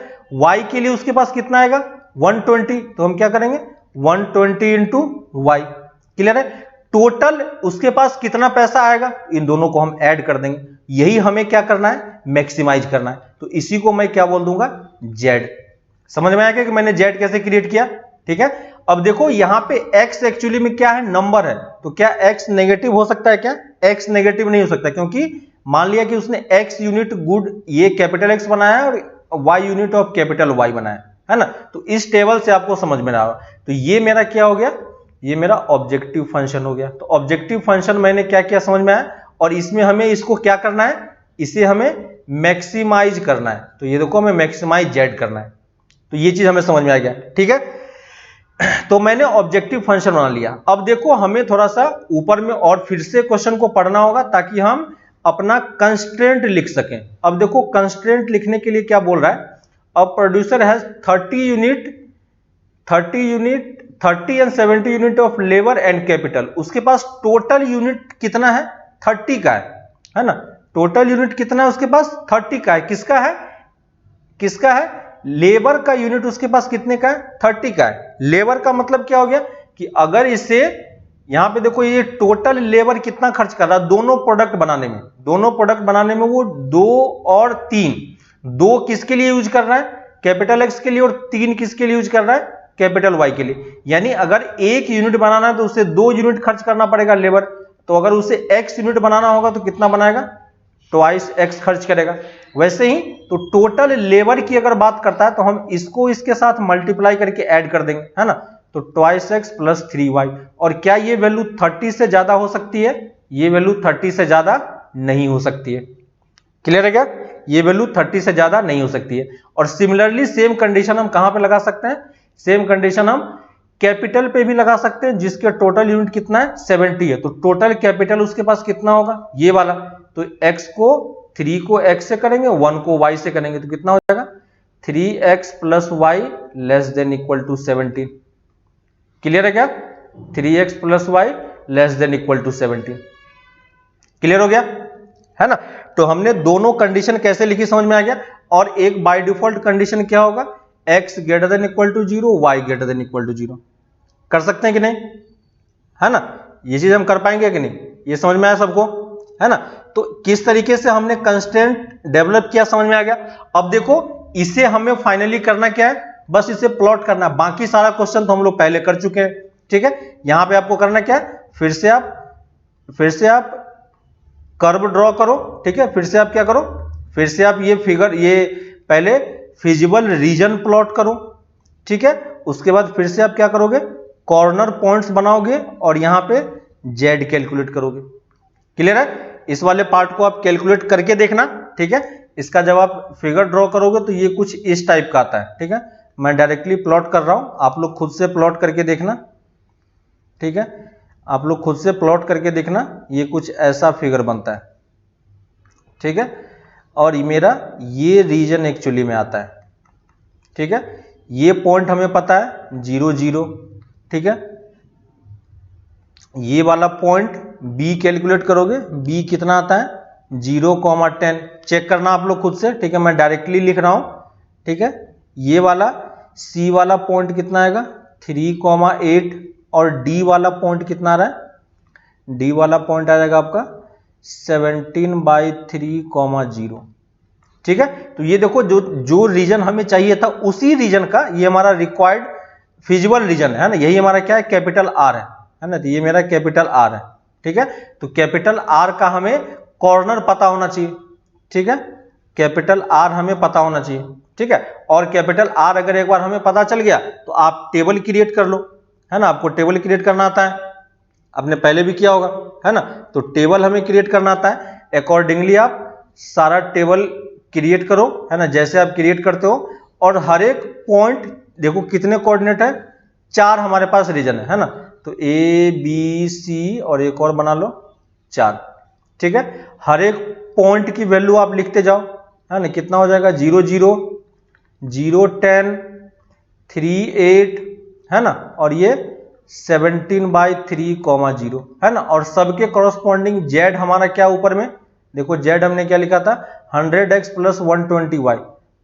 y के लिए उसके पास कितना आएगा, 120, तो हम क्या करेंगे 120 इंटू वाई, क्लियर है। टोटल उसके पास कितना पैसा आएगा, इन दोनों को हम ऐड कर देंगे। यही हमें क्या करना है, मैक्सिमाइज करना है। तो इसी को मैं क्या बोल दूंगा, z। समझ में आएगा कि मैंने z कैसे क्रिएट किया, ठीक है। अब देखो यहां पे x एक्चुअली में क्या है, नंबर है, तो क्या x नेगेटिव हो सकता है क्या, x नेगेटिव नहीं हो सकता, क्योंकि मान लिया कि उसने x यूनिट गुड ये कैपिटल x बनाया है और y unit of capital y बनाया है ना। तो इस टेबल से आपको समझ में आ रहा है। तो ये मेरा क्या हो गया, ये मेरा ऑब्जेक्टिव फंक्शन हो गया। तो ऑब्जेक्टिव फंक्शन मैंने क्या किया समझ में आया, और इसमें हमें इसको क्या करना है, इसे हमें मैक्सिमाइज करना है। तो ये देखो हमें मैक्सिमाइज z करना है, तो ये चीज हमें समझ में आ गया, ठीक है। तो मैंने ऑब्जेक्टिव फंक्शन बना लिया। अब देखो हमें थोड़ा सा यूपर में और फिर से क्वेश्चन को पढ़ना होगा ताकि हम अपना कंस्ट्रेंट लिख सकें। अब देखो कंस्ट्रेंट लिखने के लिए क्या बोल रहा है, अब producer has 30 and 70 unit of labour and capital. उसके पास टोटल यूनिट कितना है, 30 का है ना। टोटल यूनिट कितना है उसके पास, 30 का है। किसका है, किसका है, लेबर का यूनिट उसके पास कितने का है, 30 का है। लेबर का मतलब क्या हो गया कि अगर इसे यहां पे देखो ये टोटल लेबर कितना खर्च कर रहा है दोनों प्रोडक्ट बनाने में, वो 2 और 3, 2 किसके लिए यूज कर रहा है, कैपिटल एक्स के लिए और 3 किसके लिए यूज कर रहा है, कैपिटल वाई के लिए। यानी अगर 1 यूनिट बनाना है तो उसे 2 यूनिट खर्च करना पड़ेगा लेबर, तो अगर उसे x यूनिट बनाना होगा तो कितना बनाएगा, ट्वाइस x खर्च करेगा। वैसे ही तो टोटल लेबर की अगर बात करता है तो हम इसको इसके साथ मल्टीप्लाई करके ऐड कर देंगे, है ना, तो ट्वाइस x प्लस 3y। और क्या ये वैल्यू 30 से ज्यादा हो सकती है, ये वैल्यू 30 से ज्यादा नहीं हो सकती है। क्लियर है क्या, ये वैल्यू 30 से ज्यादा नहीं हो सकती है। और सिमिलरली सेम कंडीशन हम कहां पे लगा सकते हैं, सेम कंडीशन हम कैपिटल पे भी लगा सकते हैं, जिसके टोटल यूनिट कितना है, 70 है, तो टोटल कैपिटल उसके पास कितना होगा, ये वाला। तो x को 3 को x से करेंगे, 1 को y से करेंगे, तो कितना हो जाएगा 3x plus y less than equal to 17। Clear है क्या, 3x plus y less than equal to 17। Clear हो गया, है ना। तो हमने दोनों कंडीशन कैसे लिखी समझ में आ गया। और एक बाय डिफॉल्ट कंडीशन क्या होगा, x greater than equal to 0, y greater than equal to 0। कर सकते हैं कि नहीं, है ना, ये चीज हम कर पाएंगे कि नहीं, ये समझ में आया सबको, है ना। तो किस तरीके से हमने कंस्ट्रेंट डेवलप किया समझ में आ गया। अब देखो इसे हमें फाइनली करना क्या है, बस इसे प्लॉट करना। बाकी सारा क्वेश्चन तो हम लोग पहले कर चुके हैं, ठीक है। यहां पे आपको करना क्या है, फिर से आप कर्व ड्रॉ करो, ठीक है। फिर से आप क्या करो, फिर से आप ये फिगर, ये पहले फिजिबल रीजन प्लॉट करो, ठीक है। उसके बाद फिर से आप क्या करोगे, कॉर्नर पॉइंट्स बनाओगे और यहां पे जेड कैलकुलेट करोगे। क्लियर है, इस वाले पार्ट को आप कैलकुलेट करके देखना, ठीक है। इसका जब आप फिगर ड्रॉ करोगे तो ये कुछ इस टाइप का आता है, ठीक है। मैं डायरेक्टली प्लॉट कर रहा हूं, आप लोग खुद से प्लॉट करके देखना, ठीक है। आप लोग खुद से प्लॉट करके देखना, ये कुछ ऐसा फिगर बनता है, ठीक है। और मेरा ये रीजन एक्चुअली में आता है, ठीक है। ये पॉइंट हमें पता है 0 0, ठीक है। ये वाला पॉइंट बी कैलकुलेट करोगे, बी कितना आता है 0,10। चेक करना आप लोग खुद से, ठीक है। मैं डायरेक्टली लिख रहा हूं, ठीक है। ये वाला सी वाला पॉइंट कितना आएगा 3,8 और डी वाला पॉइंट कितना आ रहा है, डी वाला पॉइंट आ जाएगा आपका 17/3,0, ठीक है। तो ये देखो जो रीजन हमें चाहिए था उसी रीजन का ये हमारा रिक्वायर्ड फिजिबल रीजन है ना, यही हमारा क्या है, कैपिटल आर है ना। तो ये मेरा कैपिटल आर है, ठीक है। तो कैपिटल आर का हमें कॉर्नर पता होना चाहिए, ठीक है। कैपिटल आर हमें पता होना चाहिए, ठीक है। और कैपिटल आर अगर एक बार हमें पता चल गया तो आप टेबल क्रिएट कर लो, है ना। आपको टेबल क्रिएट करना आता है, आपने पहले भी किया होगा, है ना। तो टेबल हमें क्रिएट करना आता है, अकॉर्डिंगली आप सारा टेबल क्रिएट करो, है ना, जैसे आप क्रिएट करते हो। और हर एक पॉइंट देखो कितने कोऑर्डिनेट है, 4 हमारे पास रीजन है ना। तो ए बी सी और एक और बना लो 4, ठीक है। हर एक पॉइंट की वैल्यू आप लिखते जाओ, है ना। कितना हो जाएगा 0 0 0 10 3 8, है ना। और ये 17/3,0, है ना। और सबके कॉरस्पॉन्डिंग जेड हमारा क्या ऊपर में देखो, जेड हमने क्या लिखा था 100x प्लस 120y,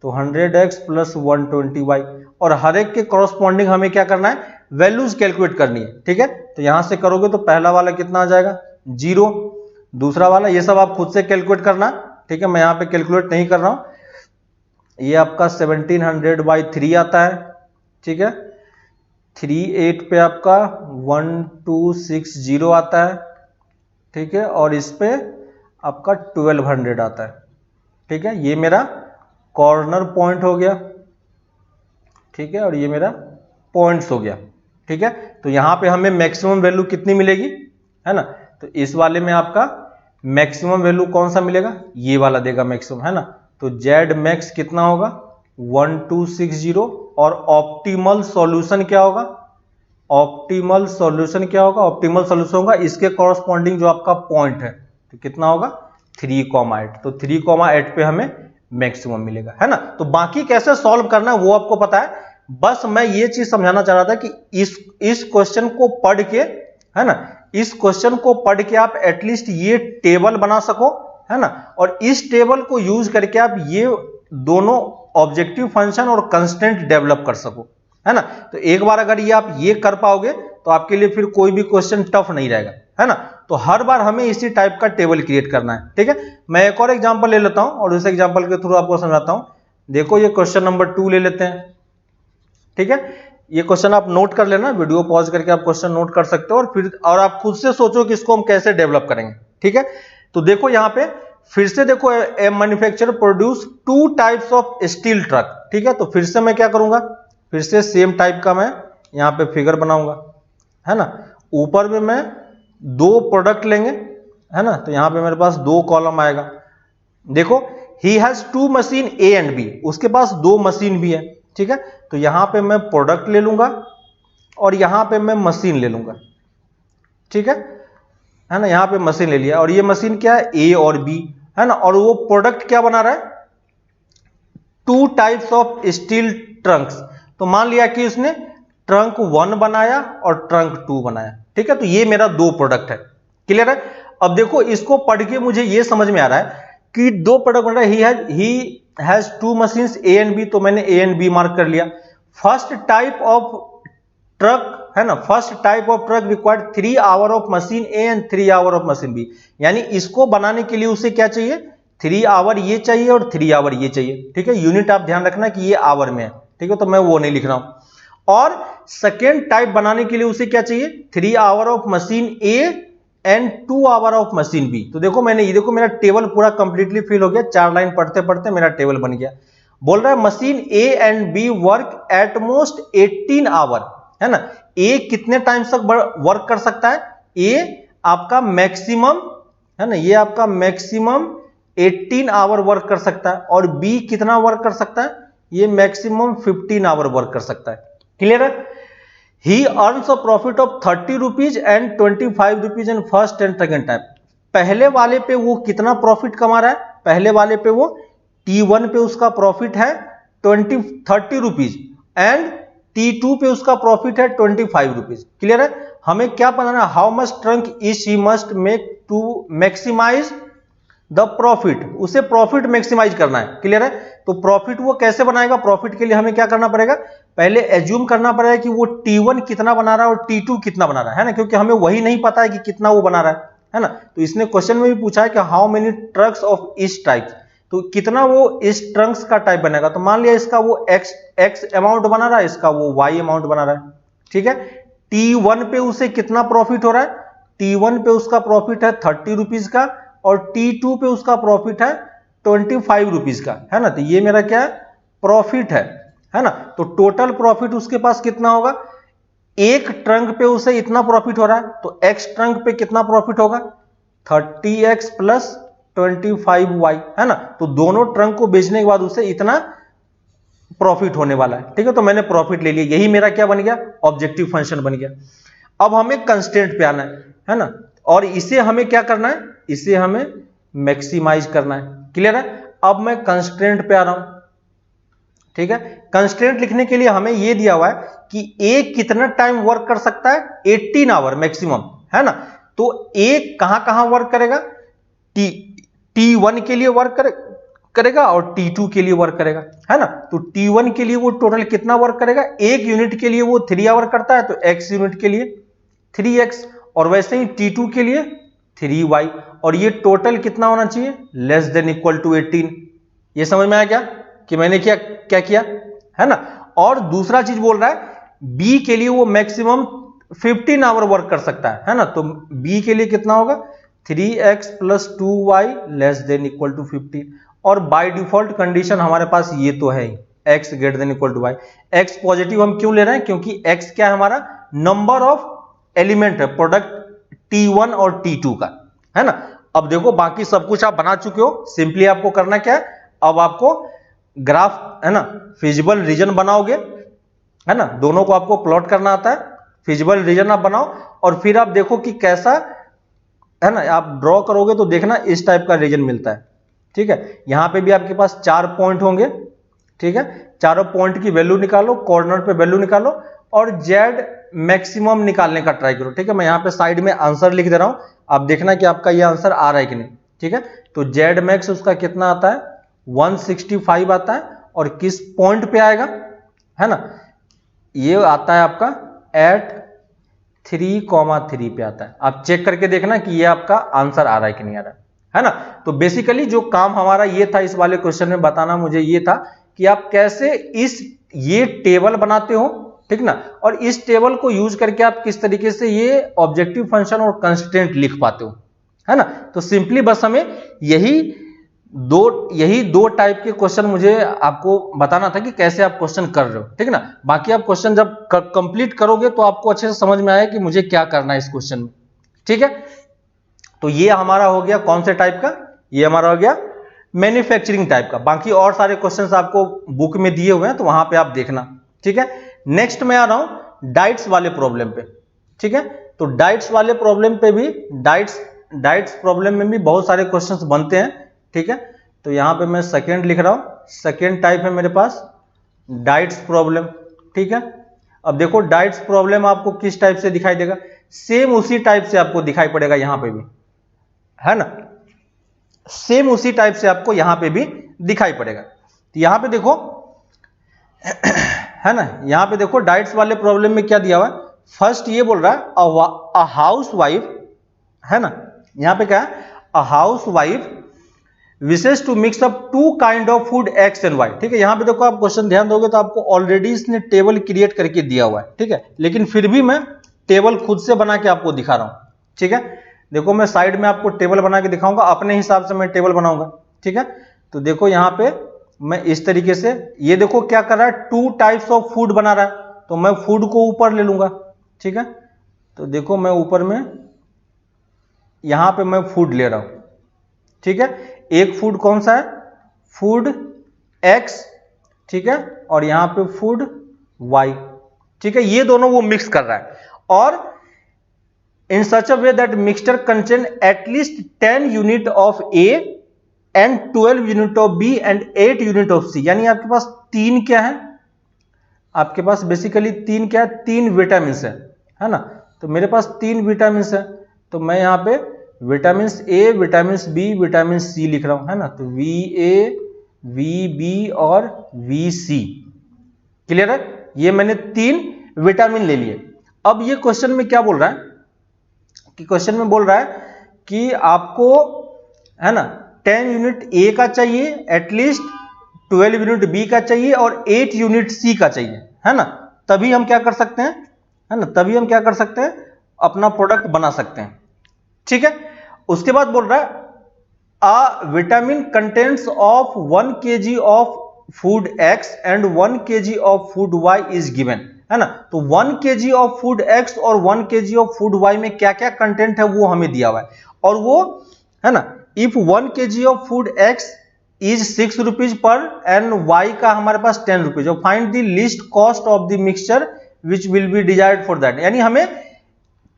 तो 100x प्लस 120y। और हर एक के कॉरस्पॉन्डिंग हमें क्या करना है, वैल्यूज कैलकुलेट करनी है, ठीक है। तो यहां से करोगे तो पहला वाला कितना आ जाएगा 0, दूसरा वाला, ये सब आप खुद से कैलकुलेट करना, ठीक है। मैं यहां पे कैलकुलेट नहीं कर रहा हूं। ये आपका 1700/3 आता है, ठीक है। 38 पे आपका 1260 आता है, ठीक है। और इस पे आपका 1200 आता है, ठीक है। ये मेरा कॉर्नर पॉइंट हो गया, ठीक है। और ये मेरा पॉइंट्स हो गया, ठीक है। तो यहां पे हमें मैक्सिमम वैल्यू कितनी मिलेगी, है ना। तो इस वाले में आपका मैक्सिमम वैल्यू कौन सा मिलेगा, ये वाला देगा मैक्सिमम, है ना। तो जेड मैक्स कितना होगा 1260। और ऑप्टिमल सॉल्यूशन क्या होगा, ऑप्टिमल सॉल्यूशन क्या होगा, ऑप्टिमल सॉल्यूशन होगा इसके कॉरस्पॉन्डिंग जो आपका पॉइंट है, तो कितना होगा 3,8। तो 3,8 पे हमें मैक्सिमम मिलेगा, है ना। तो बाकी कैसे सॉल्व करना है वो आपको पता है। बस मैं ये चीज समझाना चाह रहा था कि इस क्वेश्चन को पढ़ के, है ना, इस क्वेश्चन को पढ़ के आप एटलीस्ट ये टेबल बना सको, है ना। और इस टेबल को यूज करके आप ये दोनों ऑब्जेक्टिव फंक्शन और कंस्टेंट डेवलप कर सको, है ना। तो एक बार अगर ये आप ये कर पाओगे तो आपके लिए फिर कोई भी क्वेश्चन टफ नहीं रहेगा, है ना। तो हर बार हमें इसी टाइप का टेबल क्रिएट करना है, ठीक है। मैं एक और एग्जांपल ले लेता हूं और उस एग्जांपल के थ्रू आपको समझाता हूं। देखो ये क्वेश्चन नंबर 2 ले लेते हैं, ठीक है। ये क्वेश्चन आप नोट कर लेना, वीडियो पॉज करके आप क्वेश्चन नोट कर सकते हो, और आप खुद से सोचो कि इसको हम कैसे डेवलप करेंगे, ठीक है। तो देखो यहाँ पे फिर से देखो, a manufacturer produce 2 types of steel truck, ठीक है। तो फिर से मैं क्या करूंगा, फिर से सेम टाइप का मैं यहाँ पे फिगर बनाऊंगा, है ना। ऊपर में मैं 2 प्रोडक्ट लेंगे, है ना। तो यहाँ पे मेरे पास 2 कॉलम आएगा। देखो he has 2 machine A and B, उसके पास 2 मशीन भी है, ठीक है। तो यहां पे मैं प्रोडक्ट ले लूंगा और यहां पे मैं मशीन ले लूंगा, ठीक है ना। यहां पे मशीन ले लिया और ये मशीन क्या है, ए और बी, है ना। और वो प्रोडक्ट क्या बना रहा है, 2 टाइप्स ऑफ स्टील ट्रंक्स। तो मान लिया कि उसने ट्रंक 1 बनाया और ट्रंक 2 बनाया, ठीक है। तो ये मेरा 2 प्रोडक्ट है, क्लियर है। अब देखो इसको पढ़ के मुझे ये समझ में आ रहा है कि 2 प्रोडक्ट बन रहा है। He has 2 machines A and B, तो मैंने ए एंड बी मार्क कर लिया। फर्स्ट टाइप ऑफ ट्रक, है ना, first type of truck required 3 hour of machine A and 3 hour of machine B. यानी इसको बनाने के लिए उसे क्या चाहिए, 3 आवर ये चाहिए और 3 आवर ये चाहिए, ठीक है। यूनिट आप ध्यान रखना कि ये आवर में है, ठीक है, तो मैं वो नहीं लिख रहा हूं। और सेकेंड टाइप बनाने के लिए उसे क्या चाहिए, 3 hour of machine A and 2 hour of machine B. तो देखो मैंने ये, देखो मेरा टेबल पूरा कंप्लीटली फिल हो गया, 4 लाइन पढ़ते पढ़ते मेरा टेबल बन गया। बोल रहा है machine A and B work at most 18 hour, है ना। ए कितने टाइम तक वर्क कर सकता है, ए आपका मैक्सिमम, है ना, ये आपका मैक्सिमम 18 आवर वर्क कर सकता है, और बी कितना वर्क कर सकता है, ये मैक्सिमम 15 आवर वर्क कर सकता है, क्लियर है। He earns a profit of 30 rupees and 25 rupees in first and second type. पहले वाले पे वो कितना प्रॉफिट कमा रहा है, पहले वाले पे वो T1 पे उसका प्रॉफिट है 30 रुपीज एंड T2 पे उसका प्रॉफिट है 25 रुपीज, क्लियर है। हमें क्या पता है, how much trunk is he must make to maximise the profit, उसे प्रॉफिट मैक्सिमाइज करना है, क्लियर है। तो प्रॉफिट वो कैसे बनाएगा, प्रॉफिट के लिए हमें क्या करना पड़ेगा, पहले एज्यूम करना पड़ेगा कि वो T1 कितना बना रहा है और T2 कितना बना रहा है ना, क्योंकि हमें वही नहीं पता है कि कितना वो बना रहा है ना। तो इसने क्वेश्चन में भी पूछा है कि हाउ मेनी ट्रक्स ऑफ इस टाइप, तो कितना वो इस ट्रंक्स का टाइप बनेगा। तो मान लिया इसका वो x अमाउंट बना रहा है, इसका वो y अमाउंट बना रहा है, ठीक है। T1 पे उसे कितना प्रॉफिट हो रहा है, T1 पे उसका प्रॉफिट है 30 रुपीज का, और T2 पे उसका प्रॉफिट है 25 रुपीज का, है ना। तो ये मेरा क्या है, प्रॉफिट है ना। तो टोटल प्रॉफिट उसके पास कितना होगा, एक ट्रंक पे उसे इतना प्रॉफिट हो रहा है, तो x ट्रंक पे कितना प्रॉफिट होगा, 30x प्लस 25y, है ना। तो दोनों ट्रंक को बेचने के बाद उसे इतना प्रॉफिट होने वाला है, ठीक है। तो मैंने प्रॉफिट ले लिया, यही मेरा क्या बन गया, ऑब्जेक्टिव फंक्शन बन गया। अब हमें कंस्ट्रेंट पे आना है ना, और इसे हमें क्या करना है, इसे हमें मैक्सिमाइज करना है, क्लियर है। अब मैं कंस्ट्रेंट पे आ रहा हूं, ठीक है। कंस्ट्रेंट लिखने के लिए हमें यह दिया हुआ है कि ए कितना टाइम वर्क कर सकता है, 18 आवर मैक्सिमम, है ना। तो ए कहां कहां वर्क करेगा, T1 के लिए वर्क करेगा और T2 के लिए वर्क करेगा, है ना। तो T1 के लिए वो टोटल कितना वर्क करेगा, एक यूनिट के लिए वो 3 आवर करता है, तो x यूनिट के लिए 3x, और वैसे ही T2 के लिए 3y, और ये टोटल कितना होना चाहिए, लेस देन इक्वल टू 18। ये समझ में आया क्या कि मैंने क्या किया, है ना। और दूसरा चीज बोल रहा है B के लिए वो मैक्सिमम 15 आवर वर्क कर सकता है ना। तो B के लिए कितना होगा, 3x plus 2y less than equal to 15, और बाय डिफॉल्ट कंडीशन हमारे पास ये तो है ही, x greater than equal to y। x positive हम क्यों ले रहे हैं, क्योंकि x क्या है, हमारा नंबर ऑफ एलिमेंट है प्रोडक्ट T1 और T2 का, है ना। अब देखो बाकी सब कुछ आप बना चुके हो, सिंपली आपको करना क्या है, अब आपको ग्राफ, है ना, फिजिबल रीजन बनाओगे, है ना, दोनों को आपको प्लॉट करना आता है, फिजिबल रीजन आप बनाओ, और फिर आप देखो कि कैसा, है ना, आप ड्रॉ करोगे तो देखना इस टाइप का रीजन मिलता है, ठीक है। यहां पे भी आपके पास 4 पॉइंट होंगे, ठीक है। चारों पॉइंट की वैल्यू निकालो, कॉर्नर पे वैल्यू निकालो, और z मैक्सिमम निकालने का ट्राई करो, ठीक है। मैं यहां पे साइड में आंसर लिख दे रहा हूं, आप देखना कि आपका ये आंसर आ रहा है कि नहीं, ठीक है। तो z मैक्स उसका कितना आता है, 165 आता है, और किस पॉइंट पे आएगा, है ना, ये आता है आपका एट 3,3 पे आता है। आप चेक करके देखना कि ये आपका आंसर आ रहा है कि नहीं आ रहा है ना। तो बेसिकली जो काम हमारा ये था इस वाले क्वेश्चन में बताना मुझे ये था कि आप कैसे ये टेबल बनाते हो, ठीक ना, और इस टेबल को यूज करके आप किस तरीके से ये ऑब्जेक्टिव फंक्शन और कंस्ट्रेंट लिख पाते हो, है ना। तो सिंपली बस हमें यही दो टाइप के क्वेश्चन मुझे आपको बताना था कि कैसे आप क्वेश्चन कर रहे हो, ठीक ना। बाकी आप क्वेश्चन जब कंप्लीट करोगे तो आपको अच्छे से समझ में आया कि मुझे क्या करना है इस क्वेश्चन में, ठीक है। तो ये हमारा हो गया कौन से टाइप का, ये हमारा हो गया मैन्युफैक्चरिंग टाइप का। बाकी और सारे क्वेश्चंस आपको बुक में दिए हुए हैं, तो वहां पे आप देखना, ठीक है। नेक्स्ट मैं आ रहा हूं डाइट्स वाले प्रॉब्लम पे, ठीक है। तो डाइट्स वाले प्रॉब्लम पे भी डाइट्स प्रॉब्लम में भी बहुत सारे क्वेश्चंस बनते हैं, ठीक है। तो यहां पे मैं सेकेंड लिख रहा हूं, सेकेंड टाइप है मेरे पास डाइट्स प्रॉब्लम, ठीक है। अब देखो डाइट्स प्रॉब्लम आपको किस टाइप से दिखाई देगा, सेम उसी टाइप से आपको दिखाई पड़ेगा यहां पे भी, है ना, सेम उसी टाइप से आपको यहां पे भी दिखाई पड़ेगा। तो यहां पे देखो है ना, यहां पे देखो डाइट्स वाले प्रॉब्लम में क्या दिया हुआ है। फर्स्ट ये बोल रहा है अ हाउस वाइफ, है ना, यहां पे क्या है, a housewife wishes to mix up two kind of food x and y, ठीक है। यहां पे देखो आप क्वेश्चन ध्यान दोगे तो आपको ऑलरेडी इसने टेबल क्रिएट करके दिया हुआ है, ठीक है, लेकिन फिर भी मैं टेबल खुद से बना के आपको दिखा रहा हूं, ठीक है। देखो मैं साइड में आपको टेबल बना के दिखाऊंगा, अपने हिसाब से मैं टेबल बनाऊंगा, ठीक है। तो देखो यहां पे मैं इस तरीके से, ये देखो क्या कर रहा है, टू टाइप्स ऑफ फूड बना रहा है, तो मैं फूड को ऊपर ले लूंगा, ठीक है। तो देखो मैं ऊपर में यहां पे मैं फूड ले रहा हूं, ठीक है। एक फूड कौन सा है, फूड एक्स, ठीक है, और यहां पे फूड वाई, ठीक है। ये दोनों वो मिक्स कर रहा है, और in such a way that mixture contain at least 10 unit of A and 12 unit of B and 8 unit of C, यानी आपके पास तीन क्या है, आपके पास बेसिकली तीन क्या है, तीन विटामिन है ना। तो मेरे पास तीन विटामिन है, तो मैं यहाँ पे vitamin A, vitamin B, vitamin C लिख रहा हूं, है ना। तो वी ए, वी बी और वी सी, क्लियर है। ये मैंने तीन विटामिन ले लिए। अब ये क्वेश्चन में क्या बोल रहा है कि क्वेश्चन में बोल रहा है कि आपको, है ना, 10 यूनिट ए का चाहिए, एटलीस्ट 12 यूनिट बी का चाहिए और 8 यूनिट सी का चाहिए, है ना। तभी हम क्या कर सकते हैं, है ना, तभी हम क्या कर सकते हैं, अपना प्रोडक्ट बना सकते हैं, ठीक है। उसके बाद बोल रहा है a vitamin contents of 1 kg of food x and 1 kg of food Y is given, है ना। तो 1 kg ऑफ फूड एक्स और 1 kg ऑफ फूड वाई में क्या क्या कंटेंट है वो हमें दिया हुआ है, और वो, है ना, if 1 kg of food x is 6 rupees per and y का हमारे पास 10 रुपीज, और find the least cost of the mixture which will be desired for that, यानी हमें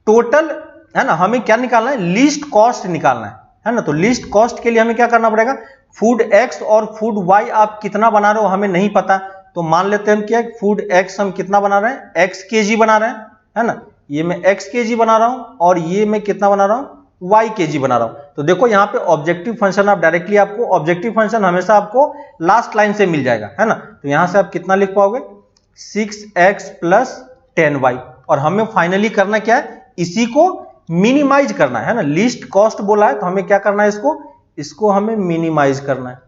टोटल, है ना, हमें क्या निकालना है, लिस्ट कॉस्ट निकालना है ना। तो लिस्ट कॉस्ट के लिए हमें क्या करना पड़ेगा, फूड एक्स और फूड वाई आप कितना बना रहे हो हमें नहीं पता, तो मान लेते हैं हम क्या, फूड एक्स हम कितना बना रहे हैं, एक्स केजी बना रहे हैं, है ना। ये मैं एक्स केजी बना रहा हूं और ये मैं कितना बना रहा हूं, वाई केजी बना रहा हूं। तो देखो यहाँ पे ऑब्जेक्टिव फंक्शन, आप डायरेक्टली, आपको ऑब्जेक्टिव फंक्शन हमेशा आपको लास्ट लाइन से मिल जाएगा, है ना। तो यहां से आप कितना लिख पाओगे, 6x प्लस 10y, और हमें फाइनली करना क्या है, इसी को मिनिमाइज करना है ना। लिस्ट कॉस्ट बोला है तो हमें क्या करना है, इसको हमें मिनिमाइज करना है,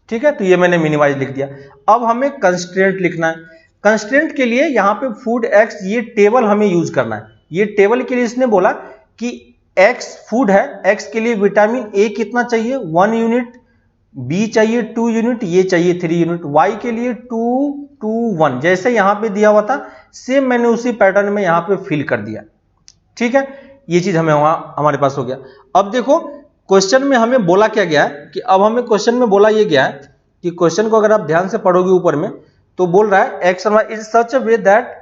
ठीक है। तो ये मैंने मिनिमाइज लिख दिया। अब हमें कंस्ट्रेंट लिखना है। कंस्ट्रेंट के लिए यहाँ पे फूड एक्स, ये टेबल हमें यूज करना है। ये टेबल के लिए इसने बोला कि एक्स फूड है, एक्स के लिए विटामिन ए कितना चाहिए, 1 यूनिट, बी चाहिए 2 यूनिट, ये चाहिए 3 यूनिट, वाई के लिए 2 2 1, जैसे यहाँ पे दिया हुआ था सेम मैंने उसी पैटर्न में यहाँ पे फिल कर दिया, ठीक है। ये चीज हमें हमारे पास हो गया। अब देखो क्वेश्चन में हमें बोला क्या गया है कि, अब हमें क्वेश्चन में बोला ये गया है कि, क्वेश्चन को अगर आप ध्यान से पढ़ोगे ऊपर में तो बोल रहा है x and y is such a way that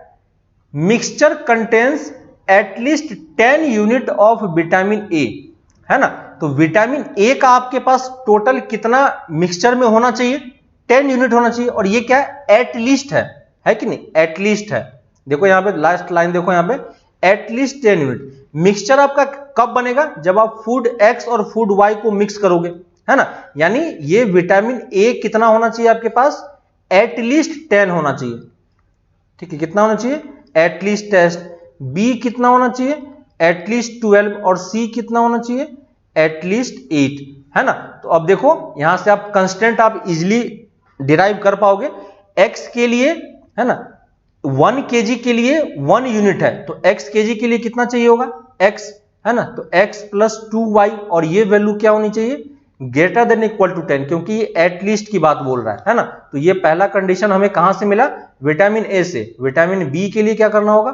mixture contains at least 10 unit of vitamin A, है ना। तो विटामिन ए का आपके पास टोटल कितना मिक्सचर में होना चाहिए, 10 यूनिट होना चाहिए, और ये क्या है, एटलीस्ट है कि नहीं, एटलीस्ट है। देखो यहाँ पे लास्ट लाइन देखो, यहाँ पे एटलीस्ट 10 यूनिट। मिक्सचर आपका कब बनेगा, जब आप फूड एक्स और फूड वाई को मिक्स करोगे, है ना। यानी ये विटामिन ए कितना होना चाहिए आपके पास, एटलीस्ट 10 होना चाहिए, ठीक है। कितना होना चाहिए, एटलीस्ट 10। बी कितना होना चाहिए, एटलीस्ट 12, और सी कितना होना चाहिए, एटलीस्ट 8, है ना। तो अब देखो यहां से आप कंस्टेंट आप इजिली डिराइव कर पाओगे। x के लिए है ना 1 kg के लिए 1 यूनिट है, तो x kg के लिए कितना चाहिए होगा x, है ना, तो x प्लस 2y, और ये वैल्यू क्या होनी चाहिए ग्रेटर देन इक्वल टू 10, क्योंकि ये एटलीस्ट की बात बोल रहा है ना। तो ये पहला कंडीशन हमें कहां से मिला, विटामिन ए से। विटामिन बी के लिए क्या करना होगा,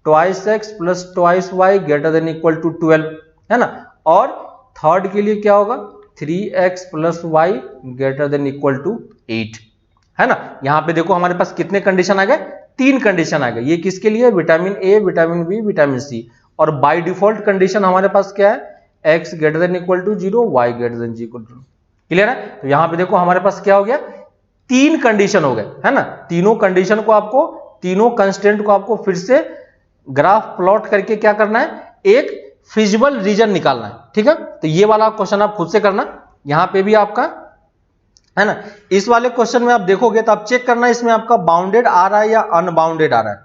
twice x plus twice y greater than equal to 12, है ना। और थर्ड के लिए क्या होगा 3x plus y greater than equal to 8, है ना। यहां पे देखो हमारे पास कितने कंडीशन आ गए, 3 कंडीशन आ गए। ये किसके लिए, vitamin A, vitamin B, vitamin C. और बाय डिफॉल्ट कंडीशन हमारे पास क्या है, x greater than equal to 0, y greater than equal to. Clear है। तो यहां पे देखो हमारे पास क्या हो गया, 3 कंडीशन हो गए, है ना। तीनों कंडीशन को आपको, तीनों कंस्टेंट को आपको फिर से ग्राफ प्लॉट करके क्या करना है, एक फिजिबल रीजन निकालना है, ठीक है। तो ये वाला क्वेश्चन आप खुद से करना, यहां पे भी आपका, है ना। इस वाले क्वेश्चन में आप देखोगे तो आप चेक करना इसमें आपका बाउंडेड आ रहा है या अनबाउंडेड आ रहा है,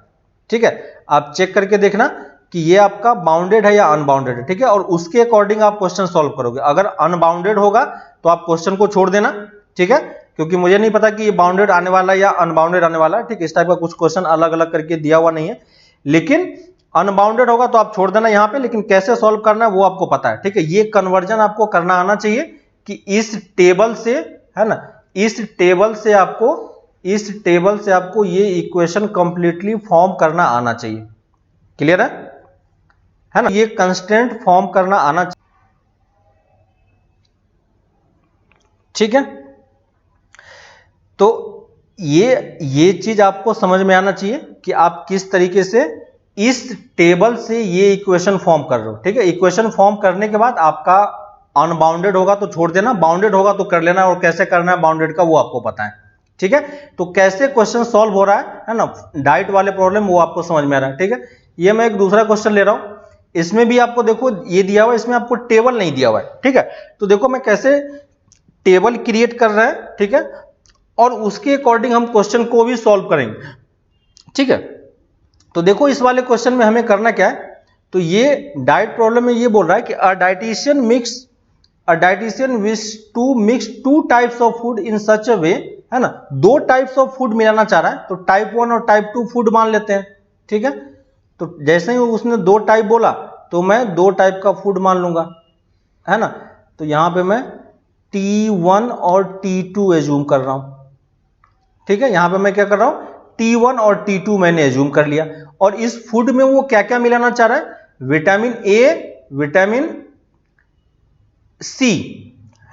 ठीक है। आप चेक करके देखना कि ये आपका बाउंडेड है या अनबाउंडेड है, ठीक है। और उसके अकॉर्डिंग आप क्वेश्चन सॉल्व करोगे। अगर अनबाउंडेड होगा तो आप क्वेश्चन को छोड़ देना, ठीक है, क्योंकि मुझे नहीं पता कि ये बाउंडेड आने वाला है या अनबाउंडेड आने वाला है, ठीक है। इस टाइप का कुछ क्वेश्चन अलग अलग करके दिया हुआ नहीं है, लेकिन अनबाउंडेड होगा तो आप छोड़ देना यहाँ पे, लेकिन कैसे सॉल्व करना है वो आपको पता है, ठीक है। ये कन्वर्जन आपको करना आना चाहिए कि इस टेबल से, है ना, इस टेबल से आपको ये इक्वेशन कंप्लीटली फॉर्म करना आना चाहिए। क्लियर है ना, ये कंस्टेंट फॉर्म करना आना चाहिए, ठीक है। तो ये चीज आपको समझ में आना चाहिए कि आप किस तरीके से इस टेबल से ये इक्वेशन फॉर्म कर रहे हो, ठीक है। इक्वेशन फॉर्म करने के बाद आपका अनबाउंडेड होगा तो छोड़ देना, बाउंडेड होगा तो कर लेना, और कैसे करना है बाउंडेड का वो आपको पता है, ठीक है। तो कैसे क्वेश्चन सॉल्व हो रहा है ना, डाइट वाले प्रॉब्लम वो आपको समझ में आ रहा है, ठीक है। ये मैं एक दूसरा क्वेश्चन ले रहा हूं, इसमें भी आपको देखो ये दिया हुआ है, इसमें आपको टेबल नहीं दिया हुआ है, ठीक है। तो देखो मैं कैसे टेबल क्रिएट कर रहा है, ठीक है, और उसके अकॉर्डिंग हम क्वेश्चन को भी सॉल्व करेंगे, ठीक है। तो देखो इस वाले क्वेश्चन में हमें करना क्या है, तो ये डाइट प्रॉब्लम में ये बोल रहा है कि a dietitian wish to mix 2 types of food in such a way, है ना, 2 टाइप्स ऑफ फूड मिलाना चाह रहा है, तो टाइप 1 और टाइप 2 फूड मान लेते हैं, ठीक है। तो जैसे ही उसने 2 टाइप बोला तो मैं 2 टाइप का फूड मान लूंगा, है ना। तो यहां पे मैं T1 और T2 एज्यूम कर रहा हूं, ठीक है। यहां पे मैं क्या कर रहा हूं, T1 और T2 मैंने एज्यूम कर लिया। और इस फूड में वो क्या क्या मिलाना चाह रहा है, विटामिन ए, विटामिन सी,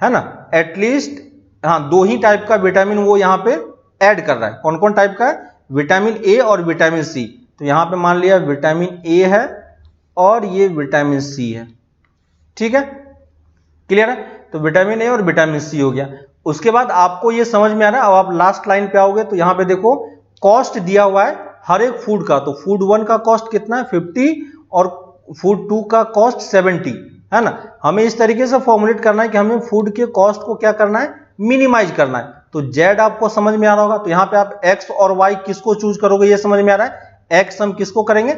है ना, एटलीस्ट, हाँ 2 ही टाइप का विटामिन वो यहां पे ऐड कर रहा है। कौन कौन टाइप का है, विटामिन ए और विटामिन सी। तो यहां पे मान लिया विटामिन ए है और ये विटामिन सी है, ठीक है। क्लियर है। तो विटामिन ए और विटामिन सी हो गया। उसके बाद आपको ये समझ में आ रहा है, अब आप लास्ट लाइन पे आओगे तो यहां पे देखो कॉस्ट दिया हुआ है हर एक फूड का। तो फूड 1 का कॉस्ट कितना है 50 और फूड 2 का कॉस्ट 70, है ना। हमें इस तरीके से फॉर्मुलेट करना है कि हमें फूड के कॉस्ट को क्या करना है, मिनिमाइज करना है। तो जेड आपको समझ में आ रहा होगा, तो यहां पे आप एक्स और वाई किसको चूज करोगे ये समझ में आ रहा है। एक्स हम किसको करेंगे,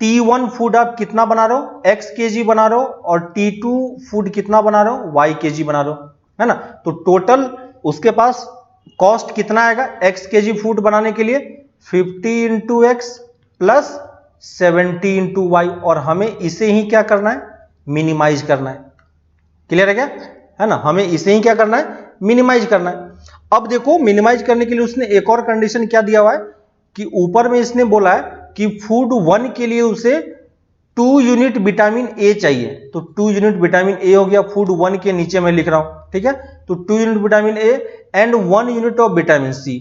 T1 फूड आप कितना बना रहे हो, x kg बना रहे हो, और T2 फूड कितना बना रहे हो, y kg बना रहे हो, है ना। तो टोटल उसके पास कॉस्ट कितना आएगा x kg फूड बनाने के लिए, 50 into x plus 70 into y, और हमें इसे ही क्या करना है, मिनिमाइज करना है। क्लियर है क्या, है ना, हमें इसे ही क्या करना है, मिनिमाइज करना है। अब देखो मिनिमाइज करने के लिए उसने एक और कंडीशन क्या दिया हुआ है कि ऊपर में इसने बोला है कि फूड 1 के लिए उसे 2 यूनिट विटामिन ए चाहिए। तो 2 यूनिट विटामिन ए हो गया फूड 1 के नीचे मैं लिख रहा हूं, ठीक है। तो 2 unit vitamin A and 1 unit of vitamin C.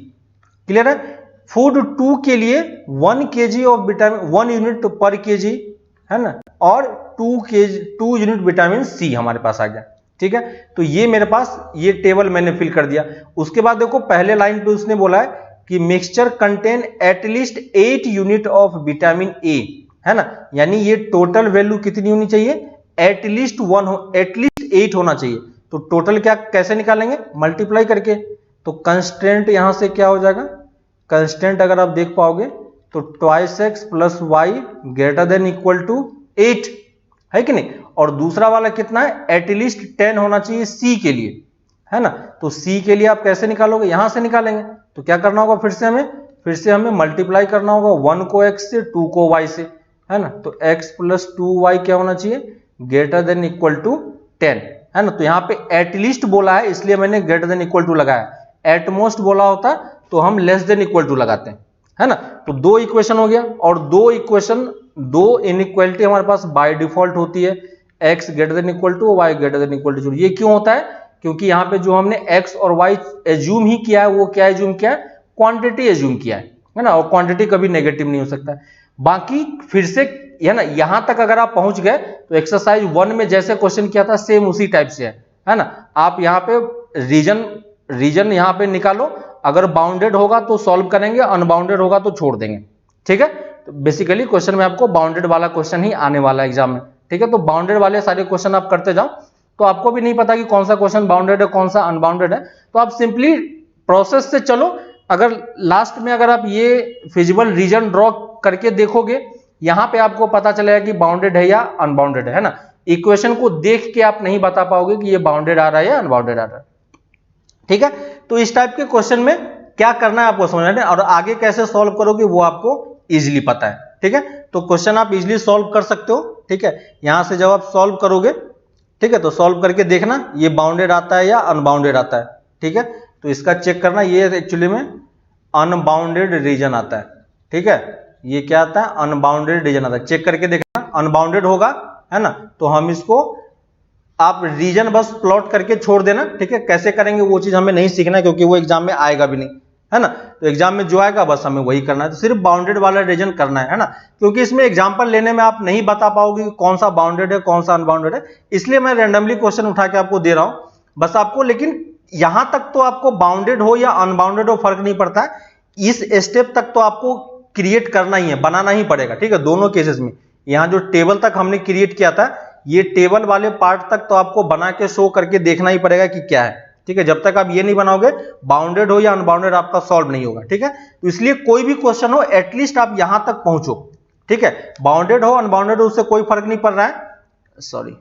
Clear है। फूड 2 के लिए 1 kg of vitamin, 1 unit per kg, है ना, और 2 यूनिट विटामिन सी हमारे पास आ गया, ठीक है। तो ये मेरे पास ये टेबल मैंने फिल कर दिया। उसके बाद देखो पहले लाइन पे उसने बोला है कि mixture contain at least 8 unit of vitamin A, है ना, यानी ये टोटल वैल्यू कितनी होनी चाहिए, एटलीस्ट 8 होना चाहिए। तो टोटल क्या कैसे निकालेंगे, मल्टीप्लाई करके। तो कंस्टेंट यहां से क्या हो जाएगा, कंस्टेंट अगर आप देख पाओगे तो twice x plus y greater than equal to 8 है कि नहीं। और दूसरा वाला कितना है, एटलीस्ट 10 होना चाहिए सी के लिए, है ना। तो सी के लिए आप कैसे निकालोगे, यहां से निकालेंगे। तो क्या करना होगा, फिर से हमें मल्टीप्लाई करना होगा 1 को x से 2 को y से, है ना। तो x प्लस 2y क्या होना चाहिए, ग्रेटर देन इक्वल टू 10, है ना। तो यहाँ पे एटलीस्ट बोला है इसलिए मैंने ग्रेटर देन इक्वल टू लगाया, एटमोस्ट बोला होता तो हम लेस देन इक्वल टू लगाते हैं, है ना। तो दो इक्वेशन हो गया, और दो इनइक्वालिटी हमारे पास बाय डिफॉल्ट होती है, x greater than equal to y greater than equal to 0। ये क्यों होता है, क्योंकि यहाँ पे जो हमने x और y एज्यूम ही किया है वो क्या एज्यूम किया है, क्वांटिटी एज्यूम किया है ना। और क्वांटिटी कभी नेगेटिव नहीं हो सकता है। बाकी फिर से, है ना, यहां तक अगर आप पहुंच गए तो एक्सरसाइज 1 में जैसे क्वेश्चन किया था सेम उसी टाइप से है ना। आप यहाँ पे रीजन यहाँ पे निकालो, अगर बाउंडेड होगा तो सॉल्व करेंगे, अनबाउंडेड होगा तो छोड़ देंगे, ठीक है। तो बेसिकली क्वेश्चन में आपको बाउंडेड वाला क्वेश्चन ही आने वाला है एग्जाम में, ठीक है। तो बाउंडेड वाले सारे क्वेश्चन आप करते जाओ, तो आपको भी नहीं पता कि कौन सा क्वेश्चन बाउंडेड है कौन सा अनबाउंडेड है, तो आप सिंपली प्रोसेस से चलो। अगर लास्ट में अगर आप ये फिजिबल रीजन ड्रॉ करके देखोगे, यहां पे आपको पता चलेगा कि बाउंडेड है या अनबाउंडेड है ना। इक्वेशन को देख के आप नहीं बता पाओगे कि ये बाउंडेड आ रहा है या अनबाउंडेड आ रहा है, ठीक है। तो इस टाइप के क्वेश्चन में क्या करना है आपको समझना है, और आगे कैसे सॉल्व करोगे वो आपको इजीली पता है, ठीक है। तो क्वेश्चन आप इजीली सॉल्व कर सकते हो, ठीक है। यहां से जब आप सॉल्व करोगे, ठीक है, तो सॉल्व करके देखना ये बाउंडेड आता है या अनबाउंडेड आता है, ठीक है। तो इसका चेक करना, ये एक्चुअली में अनबाउंडेड रीजन आता है, ठीक है। ये क्या आता है, अनबाउंडेड रीजन आता है। चेक करके देखना, अनबाउंडेड होगा, है ना, तो हम इसको आप रीजन बस प्लॉट करके छोड़ देना, ठीक है। कैसे करेंगे वो चीज हमें नहीं सीखना है, क्योंकि वो एग्जाम में आएगा भी नहीं, है ना। तो एग्जाम में जो आएगा बस हमें वही करना है, तो सिर्फ बाउंडेड वाला रीजन करना है ना। क्योंकि इसमें एग्जांपल लेने में आप नहीं बता पाओगे कि कौन सा बाउंडेड है कौन सा अनबाउंडेड है, इसलिए मैं रैंडमली क्वेश्चन उठा के आपको दे रहा हूं बस आपको। लेकिन यहां तक तो आपको बाउंडेड हो या अनबाउंडेड हो फर्क नहीं पड़ता है, इस स्टेप तक तो आपको क्रिएट करना ही है, बनाना ही पड़ेगा, ठीक है। दोनों केसेस में यहां जो टेबल तक हमने क्रिएट किया था, ये टेबल वाले पार्ट तक तो आपको बना के शो करके देखना ही पड़ेगा कि क्या है, ठीक है। जब तक आप ये नहीं बनाओगे बाउंडेड हो या अनबाउंडेड आपका सॉल्व नहीं होगा, ठीक है। तो इसलिए कोई भी क्वेश्चन हो एटलीस्ट आप यहां तक पहुंचो, ठीक है। बाउंडेड हो अनबाउंडेड हो उससे कोई फर्क नहीं पड़ रहा है, सॉरी।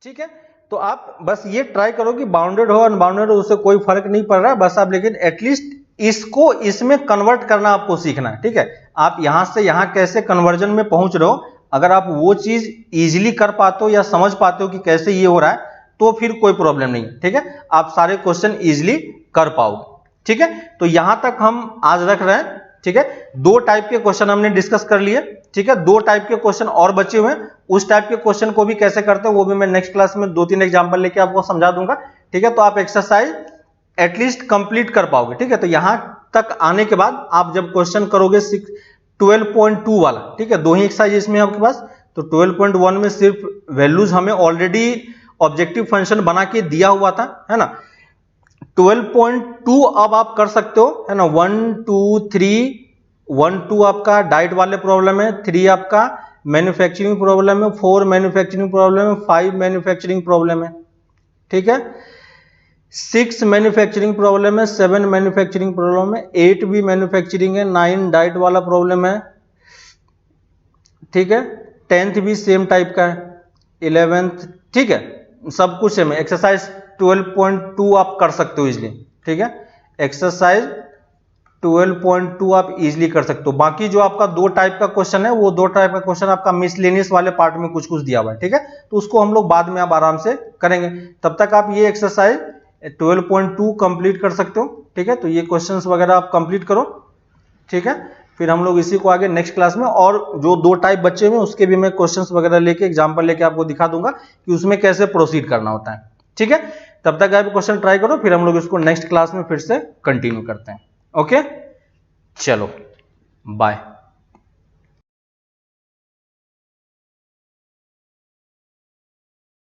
ठीक है, तो आप बस ये ट्राई करो कि बाउंडेड हो अनबाउंडेड हो उससे कोई फर्क नहीं पड़ रहा है, बस आप लेकिन एटलीस्ट इसको इसमें कन्वर्ट करना आपको सीखना है, ठीक है। आप यहां से यहां कैसे कन्वर्जन में पहुंच रहे हो, अगर आप वो चीज इजीली कर पाते हो या समझ पाते हो कि कैसे ये हो रहा है, तो फिर कोई प्रॉब्लम नहीं है, ठीक है। आप सारे क्वेश्चन इजीली कर पाओगे, ठीक है। तो यहां तक हम आज रख रहे हैं, ठीक है। दो टाइप के क्वेश्चन हमने डिस्कस कर लिए, ठीक है। दो टाइप के क्वेश्चन और बचे हुए हैं, उस टाइप के क्वेश्चन को भी कैसे करते हैं वो भी मैं नेक्स्ट क्लास में 2-3 एग्जांपल लेके आपको समझा दूंगा, ठीक है। तो आप एक्सरसाइज एटलीस्ट कंप्लीट कर पाओगे, ठीक है। तो यहां तक आने के बाद आप जब क्वेश्चन करोगे 12.2 वाला, ठीक है, दो ही एक्सरसाइज इसमें आपके पास, तो 12.1 में सिर्फ वैल्यूज हमें ऑलरेडी ऑब्जेक्टिव फंक्शन बना के दिया हुआ था, है ना। 12.2 अब आप कर सकते हो, है ना। 1 2 3 1 2 आपका डाइट वाले प्रॉब्लम है, 3 आपका मैन्युफैक्चरिंग प्रॉब्लम है, 4 मैन्युफैक्चरिंग प्रॉब्लम है, 5 मैन्युफैक्चरिंग प्रॉब्लम है, ठीक है। 6 मैन्युफैक्चरिंग प्रॉब्लम है, 7 मैन्युफैक्चरिंग प्रॉब्लम है, 8 भी मैन्युफैक्चरिंग है, 9 डाइट वाला प्रॉब्लम है, ठीक है। 10th भी सेम टाइप का है, 11th, ठीक है, सब कुछ है। एक्सरसाइज 12.2 आप कर सकते हो इजीली, ठीक है। एक्सरसाइज 12.2 आप इजीली कर सकते हो। बाकी जो आपका दो टाइप का क्वेश्चन है, वो दो टाइप का क्वेश्चन आपका मिसलेनियस वाले पार्ट में कुछ कुछ दिया हुआ है, ठीक है। तो उसको हम लोग बाद में आप आराम से करेंगे, तब तक आप ये एक्सरसाइज 12.2 कंप्लीट कर सकते हो, ठीक है। तो ये क्वेश्चंस वगैरह आप कंप्लीट करो, ठीक है। फिर हम लोग इसी को आगे नेक्स्ट क्लास में और जो दो टाइप बच्चे हुए उसके भी मैं क्वेश्चंस वगैरह लेके एग्जांपल लेके आपको दिखा दूंगा कि उसमें कैसे प्रोसीड करना होता है, ठीक है। तब तक आप क्वेश्चन ट्राई करो, फिर हम लोग इसको नेक्स्ट क्लास में फिर से कंटिन्यू करते हैं। ओके, चलो बाय।